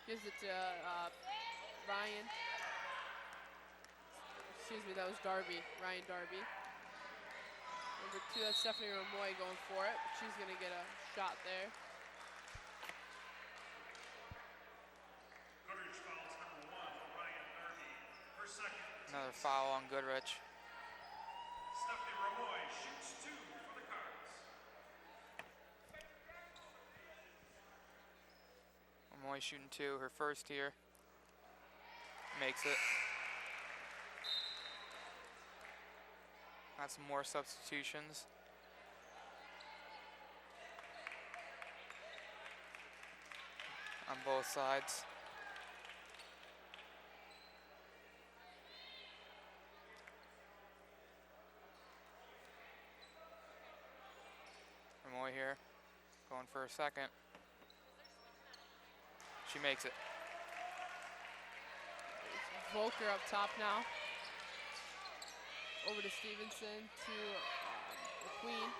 Gives it to Ryan. Excuse me, that was Darby. Ryan Darby. Number two, that's Stephanie Ramoy going for it. But she's going to get a shot there. Goodrich fouls number 1, Ryan Darby. Her second. Another foul on Goodrich. Stephanie Ramoy shoots 2 for the Cards. Moy shooting 2, her first here. Makes it. Got some more substitutions. on both sides. Moy here, going for a second. She makes it. Volker up top now. Over to Stevenson, to McQueen.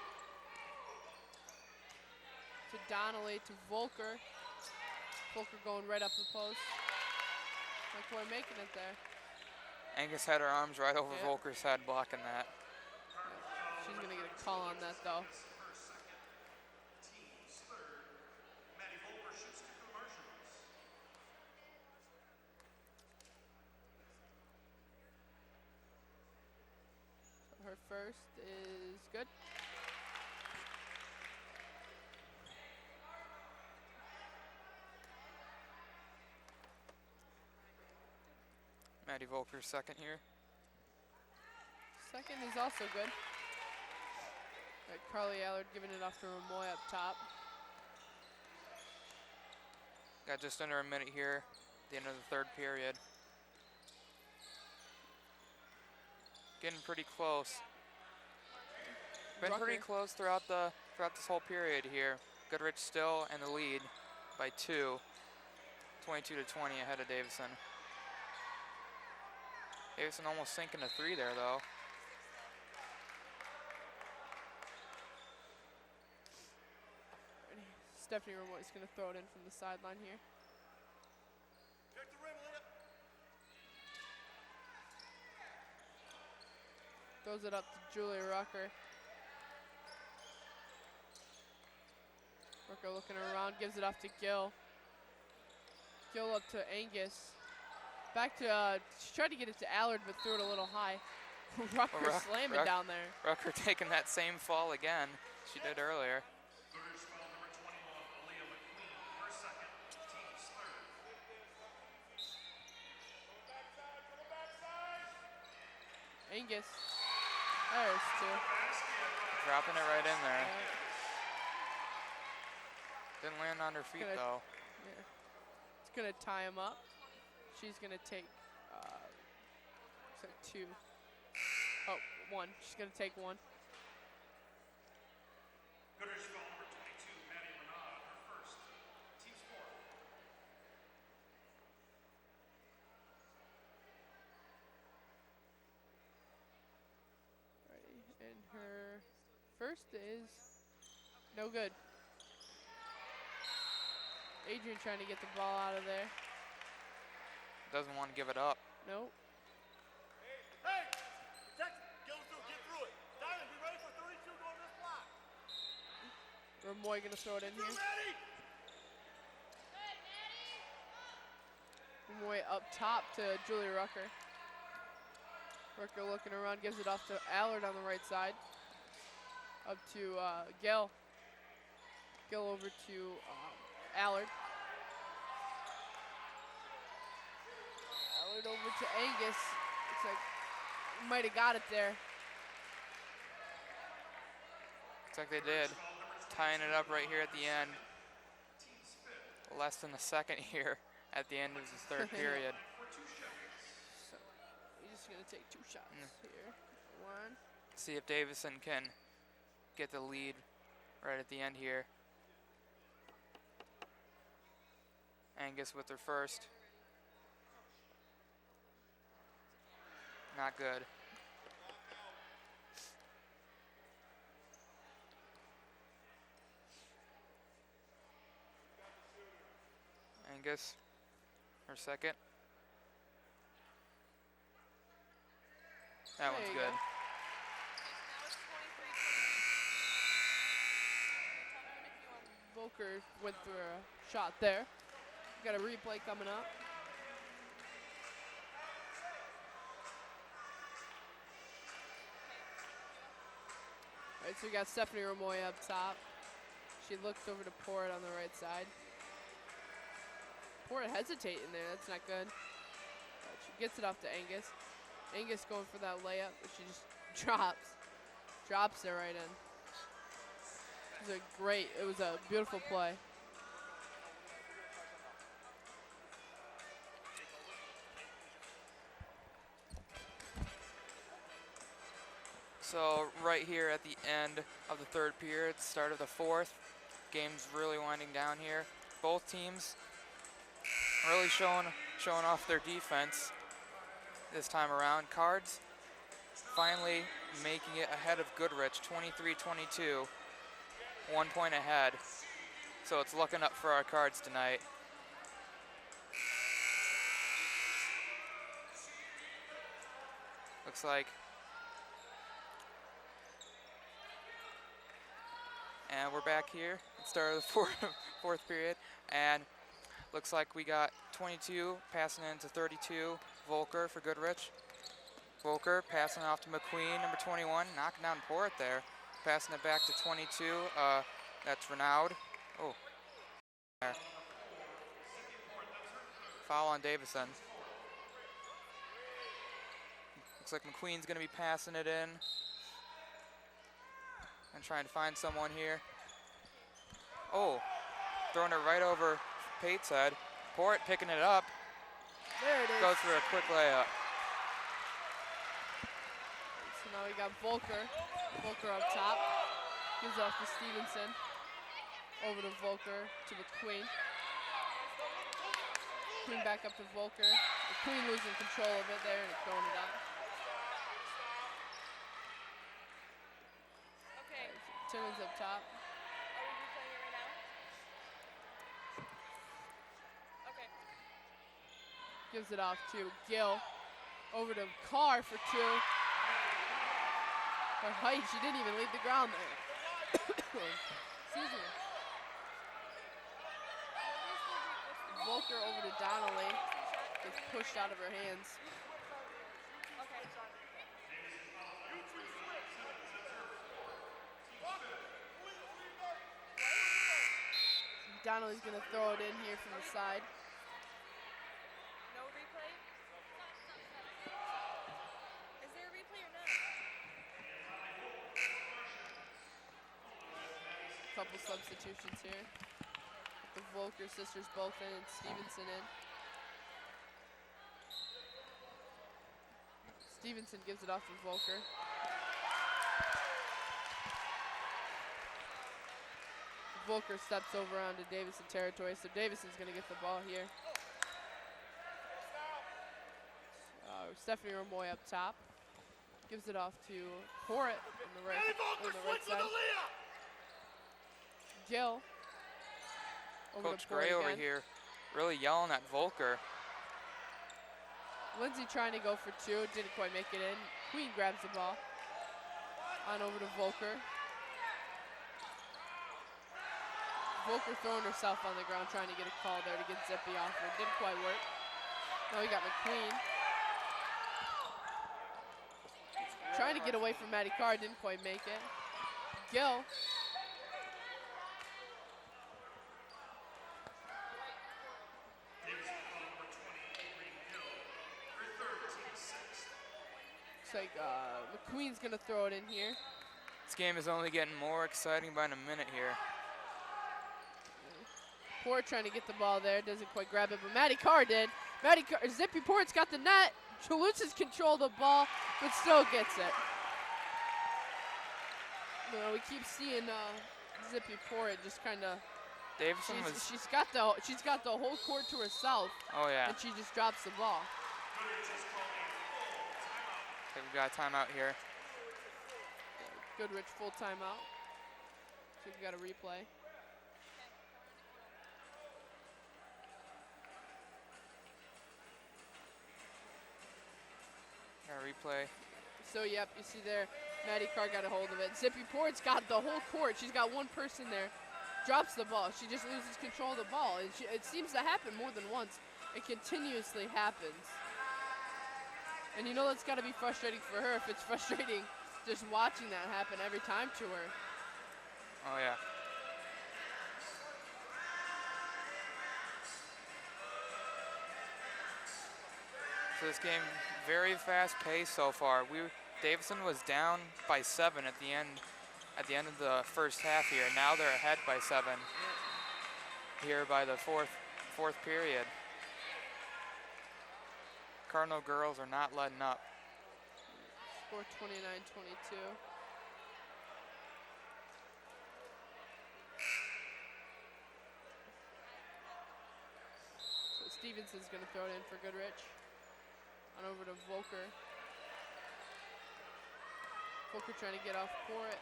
To Donnelly, to Volker. Volker going right up the post. McCoy making it there. Angus had her arms right over Yep. Volker's head, blocking that. She's going to get a call on that, though. Team's third. Maddie Volker shoots to the Marshals. So her first is good. Maddie Volker's second here. Second is also good. Got Carly Allard giving it off to Ramoy up top. Got just under a minute here at the end of the third period. Getting pretty close. Been pretty Rucker. close throughout this whole period here. Goodrich still in the lead by 2. 22-20 ahead of Davison. Davison almost sinking a 3 there though. Stephanie Ramoy is going to throw it in from the sideline here. Check the rim, Leah. Throws it up to Julia Rucker. Rucker looking around, gives it off to Gill. Gill up to Angus. Back to, she tried to get it to Allard, but threw it a little high. Rucker slamming down there. Rucker taking that same fall again she did earlier. Goodrich foul number 21, Aaliyah McQueen, her second. Team's third. Angus. There's 2. Dropping it right in there. Didn't land on her feet Gonna- though. Yeah. It's going to tie him up. She's going to take, looks like 2. Oh, 1. She's going to take 1. Goodrich foul number 22, Maddie Renaud, her first. Team's fourth. Ready. And her first is no good. Adrian trying to get the ball out of there. Doesn't want to give it up. Nope. Hey, Jackson, get through it. Diamond, be ready for 32 going to this block. Ramoy gonna throw it in here. Ready? Ramoy up top to Julia Rucker. Rucker looking around, gives it off to Allard on the right side. Up to Gill. Gill over to Allard. Allard over to Angus. Looks like might have got it there. Looks like they did. Tying it up right here at the end. Less than a second here at the end of the third period. So he's just gonna take 2 shots here. 1. See if Davison can get the lead right at the end here. Angus with her first. Not good. Angus, her second. That one's There you good. go. Volker went through a shot there. Got a replay coming up. All right, so we got Stephanie Ramoy up top. She looks over to Port on the right side. Port hesitating there, that's not good. She gets it off to Angus. Angus going for that layup, but she just drops it right in. It was a beautiful play. right here at the end of the third period, start of the fourth. Game's really winding down here. Both teams really showing off their defense this time around. Cards finally making it ahead of Goodrich, 23-22, 1 point ahead. So it's looking up for our Cards tonight. Looks like. And we're back here at the start of the fourth period. And looks like we got 22 passing into 32. Volker for Goodrich. Volker passing off to McQueen, number 21, knocking down Port there. Passing it back to 22. That's Renaud. Oh. There. Foul on Davison. Looks like McQueen's going to be passing it in and trying to find someone here. Oh, throwing it right over Pate's head. Port picking it up. There it is. Goes for a quick layup. So now we got Volker. Volker up top. Gives off to Stevenson. Over to Volker to McQueen. McQueen back up to Volker. McQueen losing control of it there and throwing it out. Okay. Timmons up top. Are we replaying it right now? Okay. Gives it off to Gill. Over to Carr for 2. Her height, she didn't even leave the ground there. Excuse me. Volker over to Donnelly. Gets pushed out of her hands. Okay. Donnelly's gonna throw it in here from the side. No replay? Is there a replay or not? Couple substitutions here. The Volker sisters both in and Stevenson in. Stevenson gives it off to Volker. Volker steps over onto Davison territory, so Davison's gonna get the ball here. Stephanie Ramoy up top. Gives it off to Porritt on the right side. Gill. Over Coach to Porritt Gray over again. here really yelling at Volker. Lindsay trying to go for 2, didn't quite make it in. Queen grabs the ball. On over to Volker. Volker throwing herself on the ground, trying to get a call there to get Zippy off her. Didn't quite work. Now we got McQueen. Trying to get away from Maddie Carr, didn't quite make it. Gill. Looks like McQueen's gonna throw it in here. This game is only getting more exciting by a minute here. Port trying to get the ball there, doesn't quite grab it, but Maddie Carr did. Zippy Port's got the net. She loses control of the ball, but still gets it. We keep seeing Zippy Port just kind of. Davison She's got the whole court to herself. Oh yeah. And she just drops the ball. Okay, we got a timeout here. Goodrich full timeout. So we got a replay. Got a replay. So yep, you see there, Maddie Carr got a hold of it. Zippy Port's got the whole court. She's got one person there. Drops the ball. She just loses control of the ball. And it seems to happen more than once. It continuously happens. And you know that's got to be frustrating for her if it's frustrating just watching that happen every time to her. Oh yeah. So this game very fast paced so far. Davison was down by 7 at the end of the first half here. Now they're ahead by 7 here by the fourth period. Cardinal girls are not letting up. Score 29-22. Stevenson's going to throw it in for Goodrich. On over to Volker. Volker trying to get off Porritt.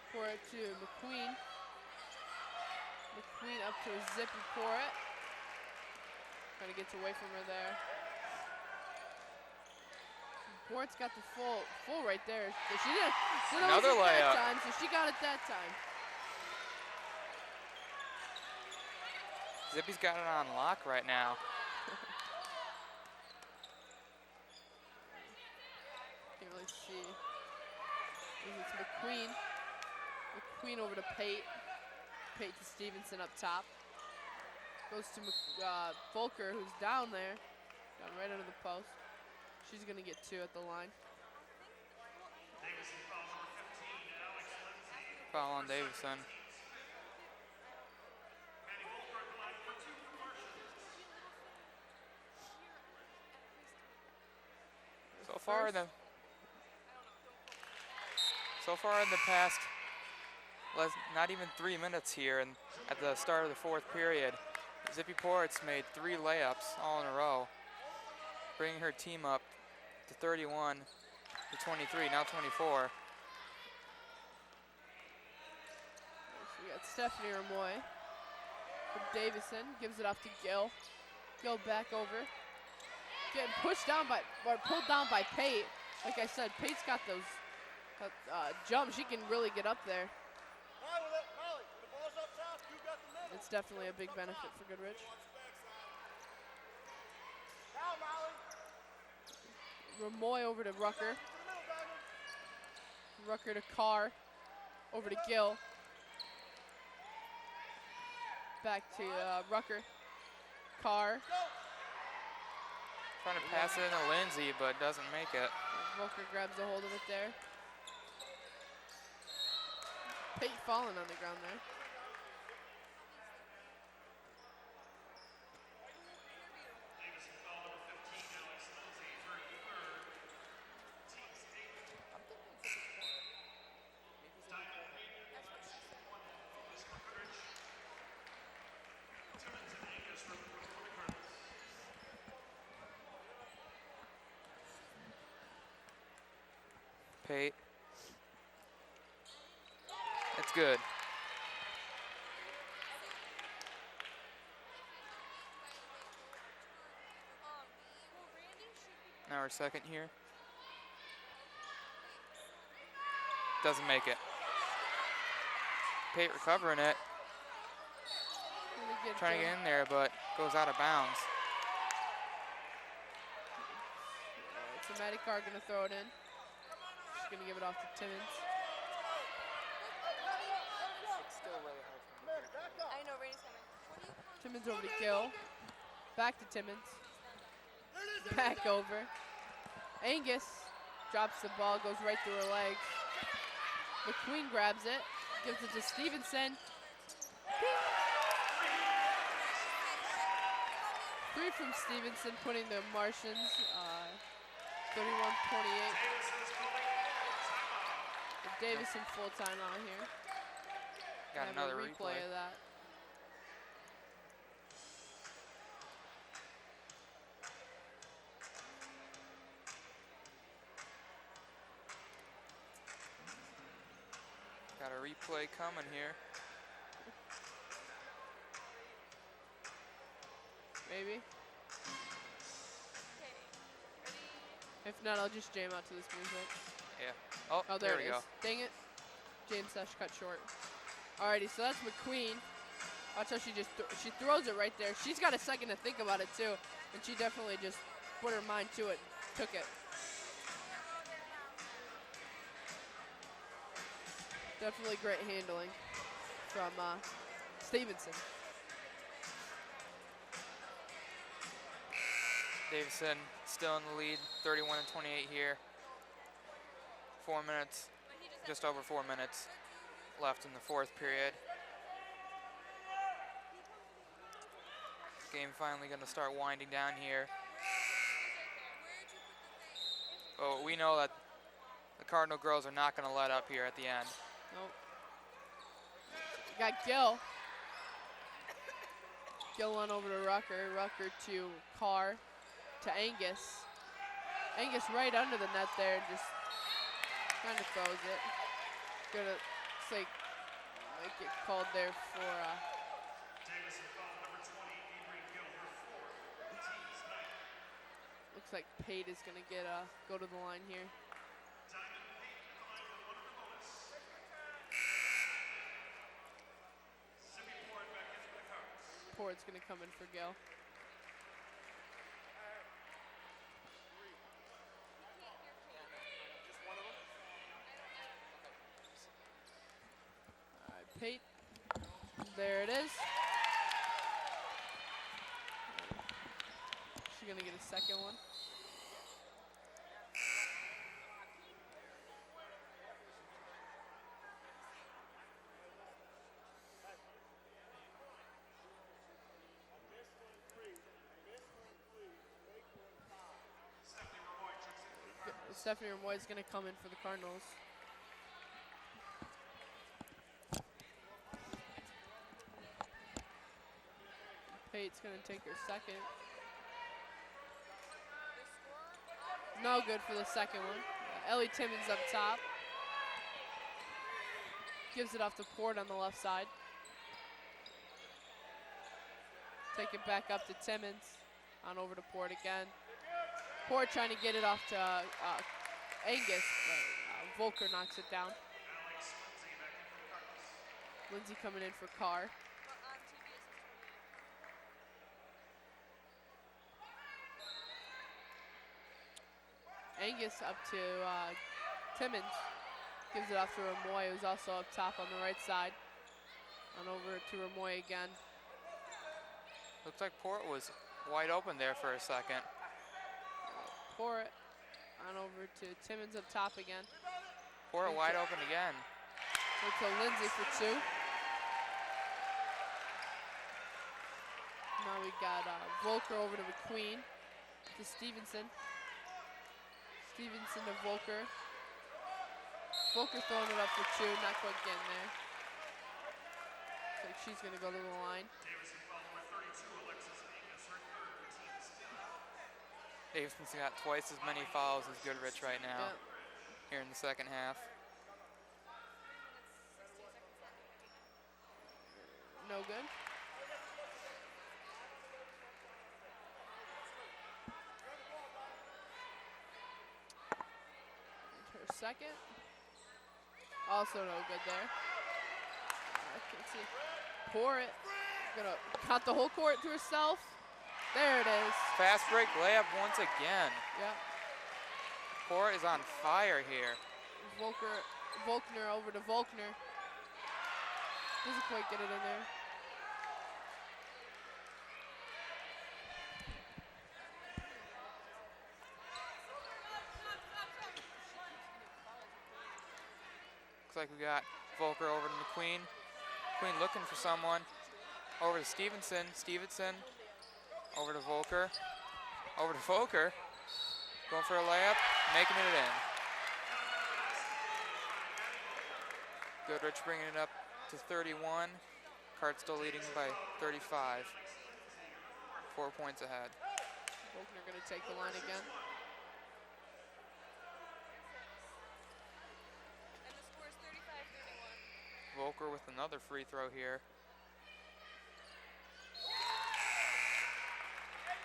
Porritt to McQueen. McQueen up to a zippy Porritt. Kind of gets away from her there. Porritt's got the full right there. So she didn't Another layup. That time, so she got it that time. Zippy's got it on lock right now. Can't really see. It's McQueen. McQueen over to Pate. Pate to Stevenson up top. Goes to Volker, who's down there. Down right under the post. She's going to get 2 at the line. Davison foul number 15, Alex Lindsay. Foul on Davison. Maddie Volker at the line for 2 for Martians. So far in the past, not even 3 minutes here, and at the start of the 4th period, Zippy Porritt's made 3 layups all in a row, bringing her team up to 31 to 23, now 24. So we got Stephanie Ramoy. Davison gives it off to Gill. Gill back over. Getting pushed down by, or pulled down by Pate. Like I said, Pate's got those jumps. She can really get up there. Molly, when the ball's up top, you got the middle. It's definitely a big benefit for Goodrich. Now, Molly. Ramoy over to Rucker. To the middle, Diamond. Rucker to Carr. Over to Gill. Back to Rucker. Carr. Trying to pass it into Lindsay, but doesn't make it. Volker grabs a hold of it there. Pate falling on the ground there. Davison foul number 15, Alex Lindsay, her 3rd. Team's 8th. Diana Hayden, is for Goodrich. Timmons and Angus for the Cardinals. Pate. It's good. Now our 2nd here. Doesn't make it. Pate recovering it. Trying to get in there, but goes out of bounds. So Maddie Carr gonna throw it in. She's gonna give it off to Timmons. It's still really hard for me. I know, Rainey's coming. Timmons over to Gill. Back to Timmons. Back over. Angus drops the ball, goes right through her legs. McQueen grabs it, gives it to Stevenson. 3 from Stevenson, putting the Martians 31-28. Davison's calling timeout. Davison full time out here. Got Have another a replay replay. of that. Got a replay coming here. Maybe. If not, I'll just jam out to this music. Yeah. Oh, Oh, there there we it go. is. Dang it. James Sesh cut short. Alrighty, so that's McQueen. Watch how she just she throws it right there. She's got a second to think about it too, and she definitely just put her mind to it, took it. Definitely great handling from Stevenson. Davison still in the lead, 31-28 here. 4 minutes, just over 4 minutes left in the 4th period. Game finally going to start winding down here. But we know that the Cardinal girls are not going to let up here at the end. Nope. Got Gill. Gillen over to Rucker. Rucker to Carr to Angus. Angus right under the net there, just kind of throws it. Gonna say, might get called there for. Davison foul number 20, Avery Gilbert, 4, team's ninth. Looks like Pate is gonna get go to the line here. Diamond Pate, 5-1 on the bonus. Sippy Port back in for the Cards. Port's gonna come in for Gil. Pate, there it is. She's gonna get a second one. Stephanie Ramoy is gonna come in for the Cardinals. Pate's gonna take her second. No good for the second one. Ellie Timmons up top. Gives it off to Port on the left side. Take it back up to Timmons. On over to Port again. Port trying to get it off to Angus, but Volker knocks it down. Alex Lindsay back in for the Cardinals. Lindsay coming in for Carr. Angus up to Timmons. Gives it off to Ramoy, who's also up top on the right side. On over to Ramoy again. Looks like Port was wide open there for a second. Port on over to Timmons up top again. Port wide open again. Look to Lindsay for two. Now we got Volker over to McQueen. To Stevenson. Stevenson to Volker. Volker throwing it up for two, not quite getting there. Looks like she's gonna go to the line. Davison foul number 32, Alexis Angus, her third, team's fifth. Davison's got twice as many fouls as Goodrich right now Yeah. here in the second half. No good. And her second. Also no good there. I can't see. Pour it. Gonna cut the whole court to herself. There it is. Fast break layup once again. Yep. Port is on fire here. Volkner over to Volkner. Doesn't quite get it in there. Looks like we got Volker over to McQueen. McQueen looking for someone. Over to Stevenson. Stevenson. Over to Volker. Over to Volker. Going for a layup. Making it in. Goodrich bringing it up to 31. Card still leading by 35. 4 points ahead. Volkner gonna take the line again. And the score is 35-31. Volker with another free throw here.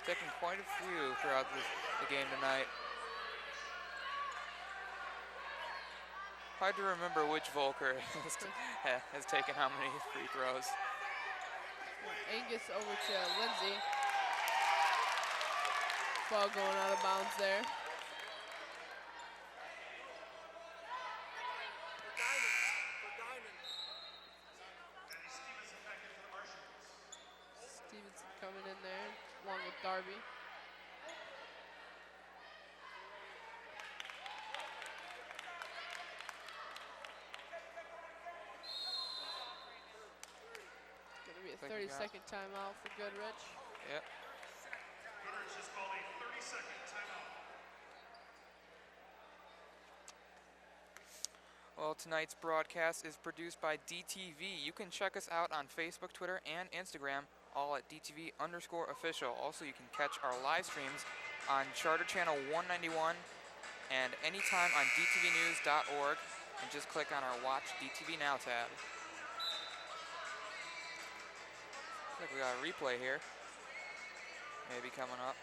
Taking quite a few throughout the game tonight. Hard to remember which Volker has taken how many free throws. Angus over to Lindsay. Ball going out of bounds there. Eddie Stevenson back in for the Martians. Stevenson coming in there along with Darby. Gonna be a Like we got- 30-second timeout for Goodrich. Yep. Goodrich just called a 30-second timeout. Well, tonight's broadcast is produced by DTV. You can check us out on Facebook, Twitter, and Instagram all at DTV_official. Also, you can catch our live streams on Charter Channel 191 and anytime on dtvnews.org, and just click on our Watch DTV Now tab. Looks like we got a replay here. Maybe coming up.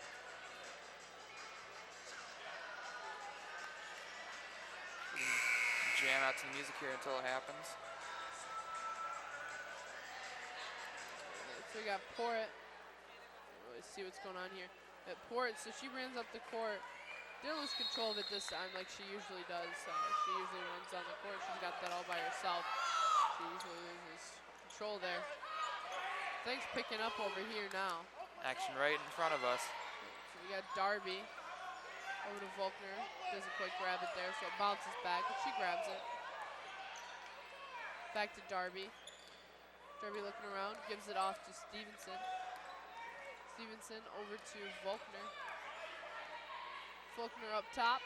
We can jam out some music here until it happens. So we got Port. Let's see what's going on here. At Port, so she runs up the court. Didn't lose control of it this time like she usually does. She usually runs on the court. She's got that all by herself. She usually loses control there. Things picking up over here now. Action right in front of us. So we got Darby over to Volkner. Does a quick grab it there, so it bounces back, but she grabs it. Back to Darby. Darby looking around, gives it off to Stevenson. Stevenson over to Volkner. Volkner up top.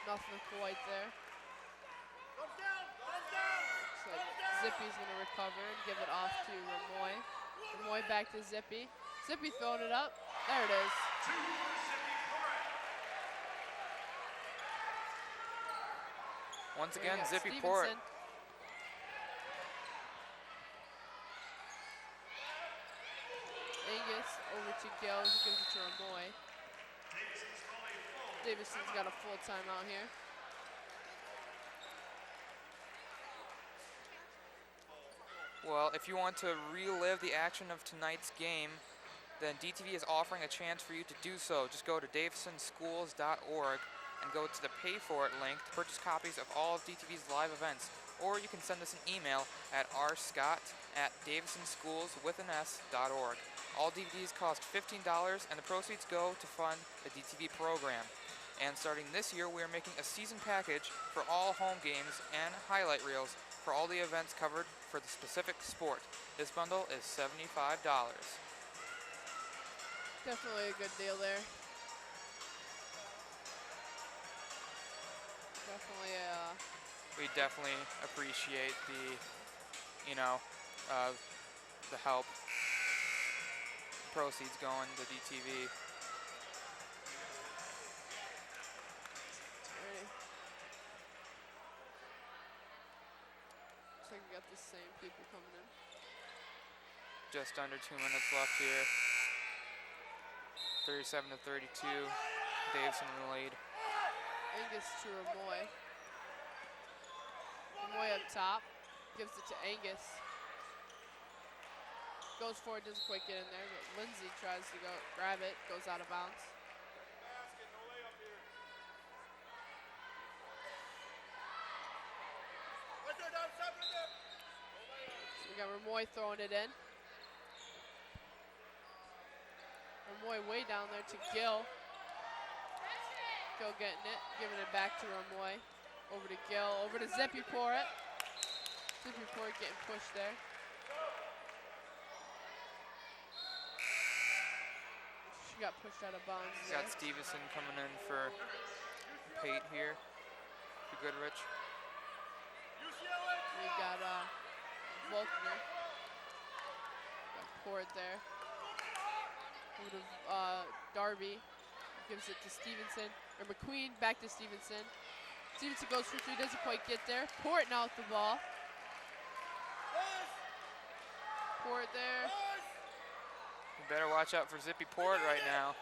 Nothing quite there. Thumbs down! Thumbs down! Looks like Zippy's going to recover and give it off to Ramoy. Ramoy back to Zippy. Zippy throwing it up. There it is. Once There again, you go, Zippy Port. Stevenson. Angus over to Gill, who gives it to Ramoy. Davison's got a full timeout here. Well, if you want to relive the action of tonight's game, then DTV is offering a chance for you to do so. Just go to davisonschools.org and go to the Pay For It link to purchase copies of all of DTV's live events. Or you can send us an email at rscott@davisonschools.org. All DVDs cost $15 and the proceeds go to fund the DTV program. And starting this year, we are making a season package for all home games and highlight reels for all the events covered for the specific sport. This bundle is $75. Definitely a good deal there. Definitely We definitely appreciate the, the help. Proceeds going to DTV. Alrighty. Looks like we got the same people coming in. Just under 2 minutes left here. 37-32. Davison in the lead. Angus to Ramoy. Ramoy up top. Gives it to Angus. Goes forward, doesn't quite get in there, but Lindsay tries to go grab it, goes out of bounds. Basket, no layup here. Right there, down, stop right there. No layup. So we got Ramoy throwing it in. Ramoy way down there to Gill. Gill getting it, giving it back to Ramoy. Over to Gill, over to Zippy Port. Zippy Port getting pushed there. She got pushed out of bounds there. Got Stevenson coming in for Pate here for Goodrich. UCLA. We got Volkner. Got Port there. Over to Darby. Gives it to Stevenson. Or McQueen back to Stevenson. Stevenson goes for three, doesn't quite get there. Port now with the ball. Port there. You better watch out for Zippy Port right now.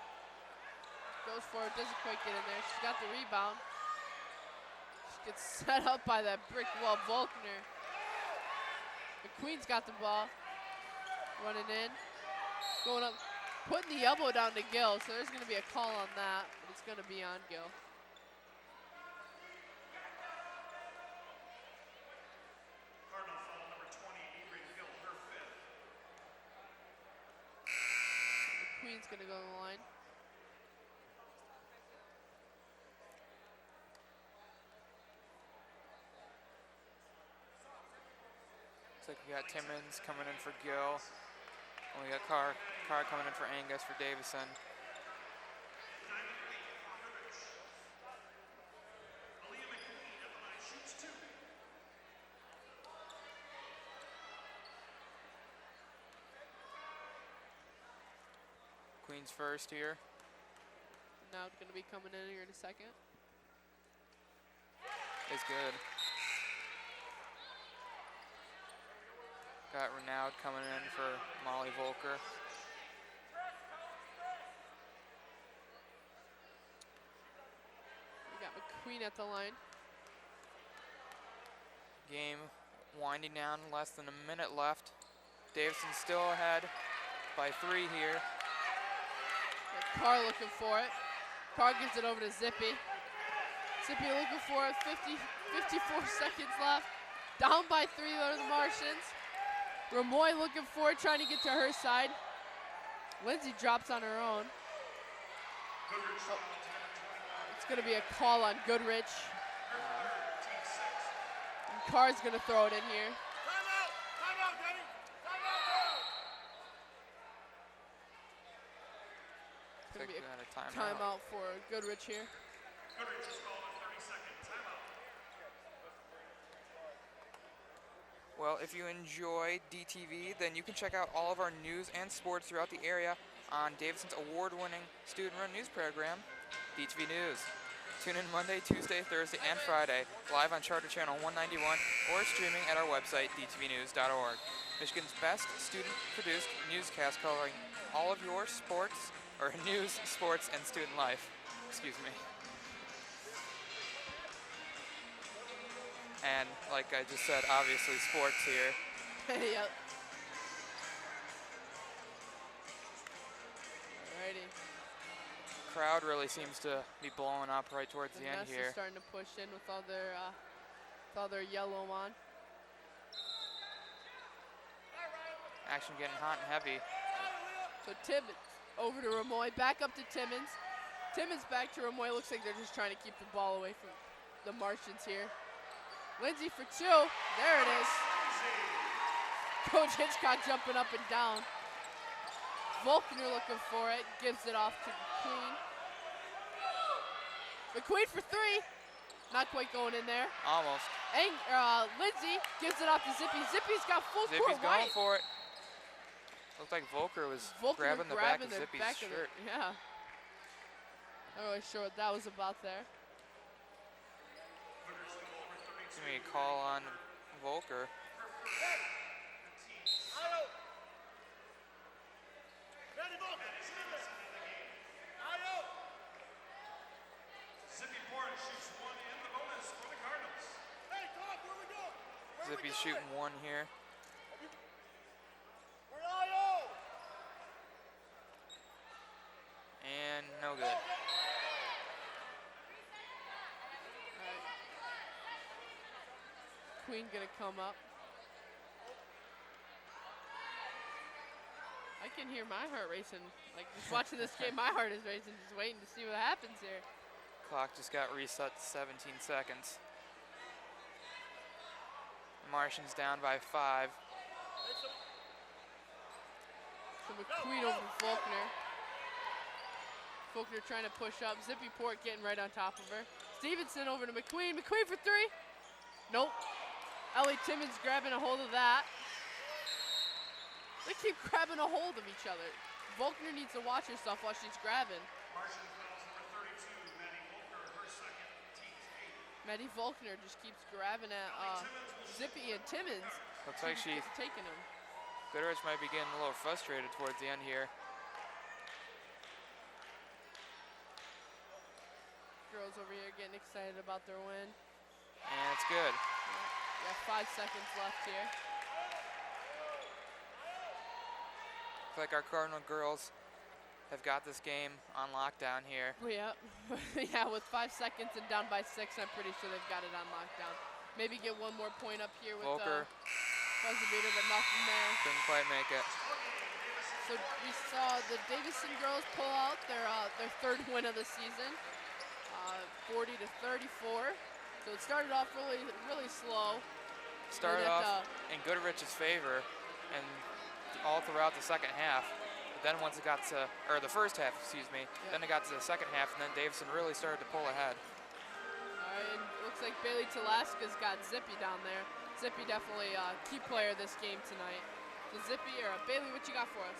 Goes for it, doesn't quite get in there. She's got the rebound. She gets set up by that brick wall, Volkner. McQueen's got the ball. Running in. Going up, putting the elbow down to Gill, so there's going to be a call on that, but it's going to be on Gill. Cardinal foul number 20, Ingrid Gill, her fifth. McQueen's going to go on the line. Looks like we got Timmons coming in for Gill. And we got Carr coming in for Angus for Davison. Queens first here. Now it's going to be coming in here in a second. Is good. Got Renaud coming in for Molly Volker. We got McQueen at the line. Game winding down, less than a minute left. Davison still ahead by 3 here. Carr looking for it. Carr gives it over to Zippy. Zippy looking for it. 54 seconds left. Down by 3 are the Martians. Ramoy looking for it, trying to get to her side. Lindsay drops on her own. Oh. It's going to be a call on Goodrich. And Carr's going to throw it in here. Timeout! Timeout, Danny! Timeout! It's going to be a timeout. timeout for Goodrich here. Goodrich is called a 30-second timeout. Well, if you enjoy DTV, then you can check out all of our news and sports throughout the area on Davison's award-winning student-run news program, DTV News. Tune in Monday, Tuesday, Thursday, and Friday, live on Charter Channel 191 or streaming at our website, dtvnews.org. Michigan's best student-produced newscast covering all of your sports, or news, sports, and student life. Excuse me. And like I just said, obviously sports here. Yep. Alrighty. Crowd really seems to be blowing up right towards the end here. Starting to push in with all their yellow on. Action getting hot and heavy. So Timmons over to Ramoy, back up to Timmons. Timmons back to Ramoy. Looks like they're just trying to keep the ball away from the Martians here. Lindsay for 2. There it is. Coach Hitchcock jumping up and down. Volkner looking for it. Gives it off to McQueen. McQueen for 3. Not quite going in there. Almost. Lindsay gives it off to Zippy. Zippy's got full court. Zippy's going for it. Looked like Volker was grabbing the back of Zippy's shirt. Yeah. Not really sure what that was about there. Give me a call on Volker. Zippy Bourne shoots 1 in the bonus for the Cardinals. Hey, Todd, where we going? Zippy's shooting 1 here. We're IO! And no good. Queen gonna come up. I can hear my heart racing. Like just watching this game, my heart is racing, just waiting to see what happens here. Clock just got reset to 17 seconds. The Martians down by 5. So McQueen over to Faulkner. Faulkner trying to push up. Zippy Port getting right on top of her. Stevenson over to McQueen. McQueen for 3. Nope. Ellie Timmons grabbing a hold of that. They keep grabbing a hold of each other. Volkner needs to watch herself while she's grabbing. Martian fouls number 32, Maddie Volker, her second, team's 8. Maddie Volkner just keeps grabbing at Zippy and Timmons. Looks like she's taking them. Goodrich might be getting a little frustrated towards the end here. Girls over here getting excited about their win. And it's good. We have 5 seconds left here. Looks like our Cardinal girls have got this game on lockdown here. Yep. Yeah, with 5 seconds and down by 6, I'm pretty sure they've got it on lockdown. Maybe get one more point up here with Volker. Fuzzy-Beater, but nothing there. Couldn't quite make it. So we saw the Davison girls pull out their 3rd win of the season, 40 to 34. So it started off really slow. Started off in Goodrich's favor, and all throughout the second half. But then once it got to, or the first half, excuse me, then it got to the second half, and then Davison really started to pull ahead. All right, and it looks like Bailey Talaska's got Zippy down there. Zippy definitely a key player this game tonight. So Zippy, or Bailey, what you got for us?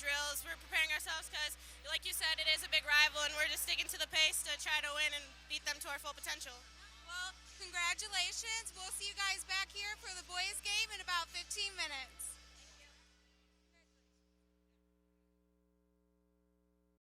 drills. We're preparing ourselves because, like you said, it is a big rival, and we're just sticking to the pace to try to win and beat them to our full potential. Well, congratulations. We'll see you guys back here for the boys game in about 15 minutes.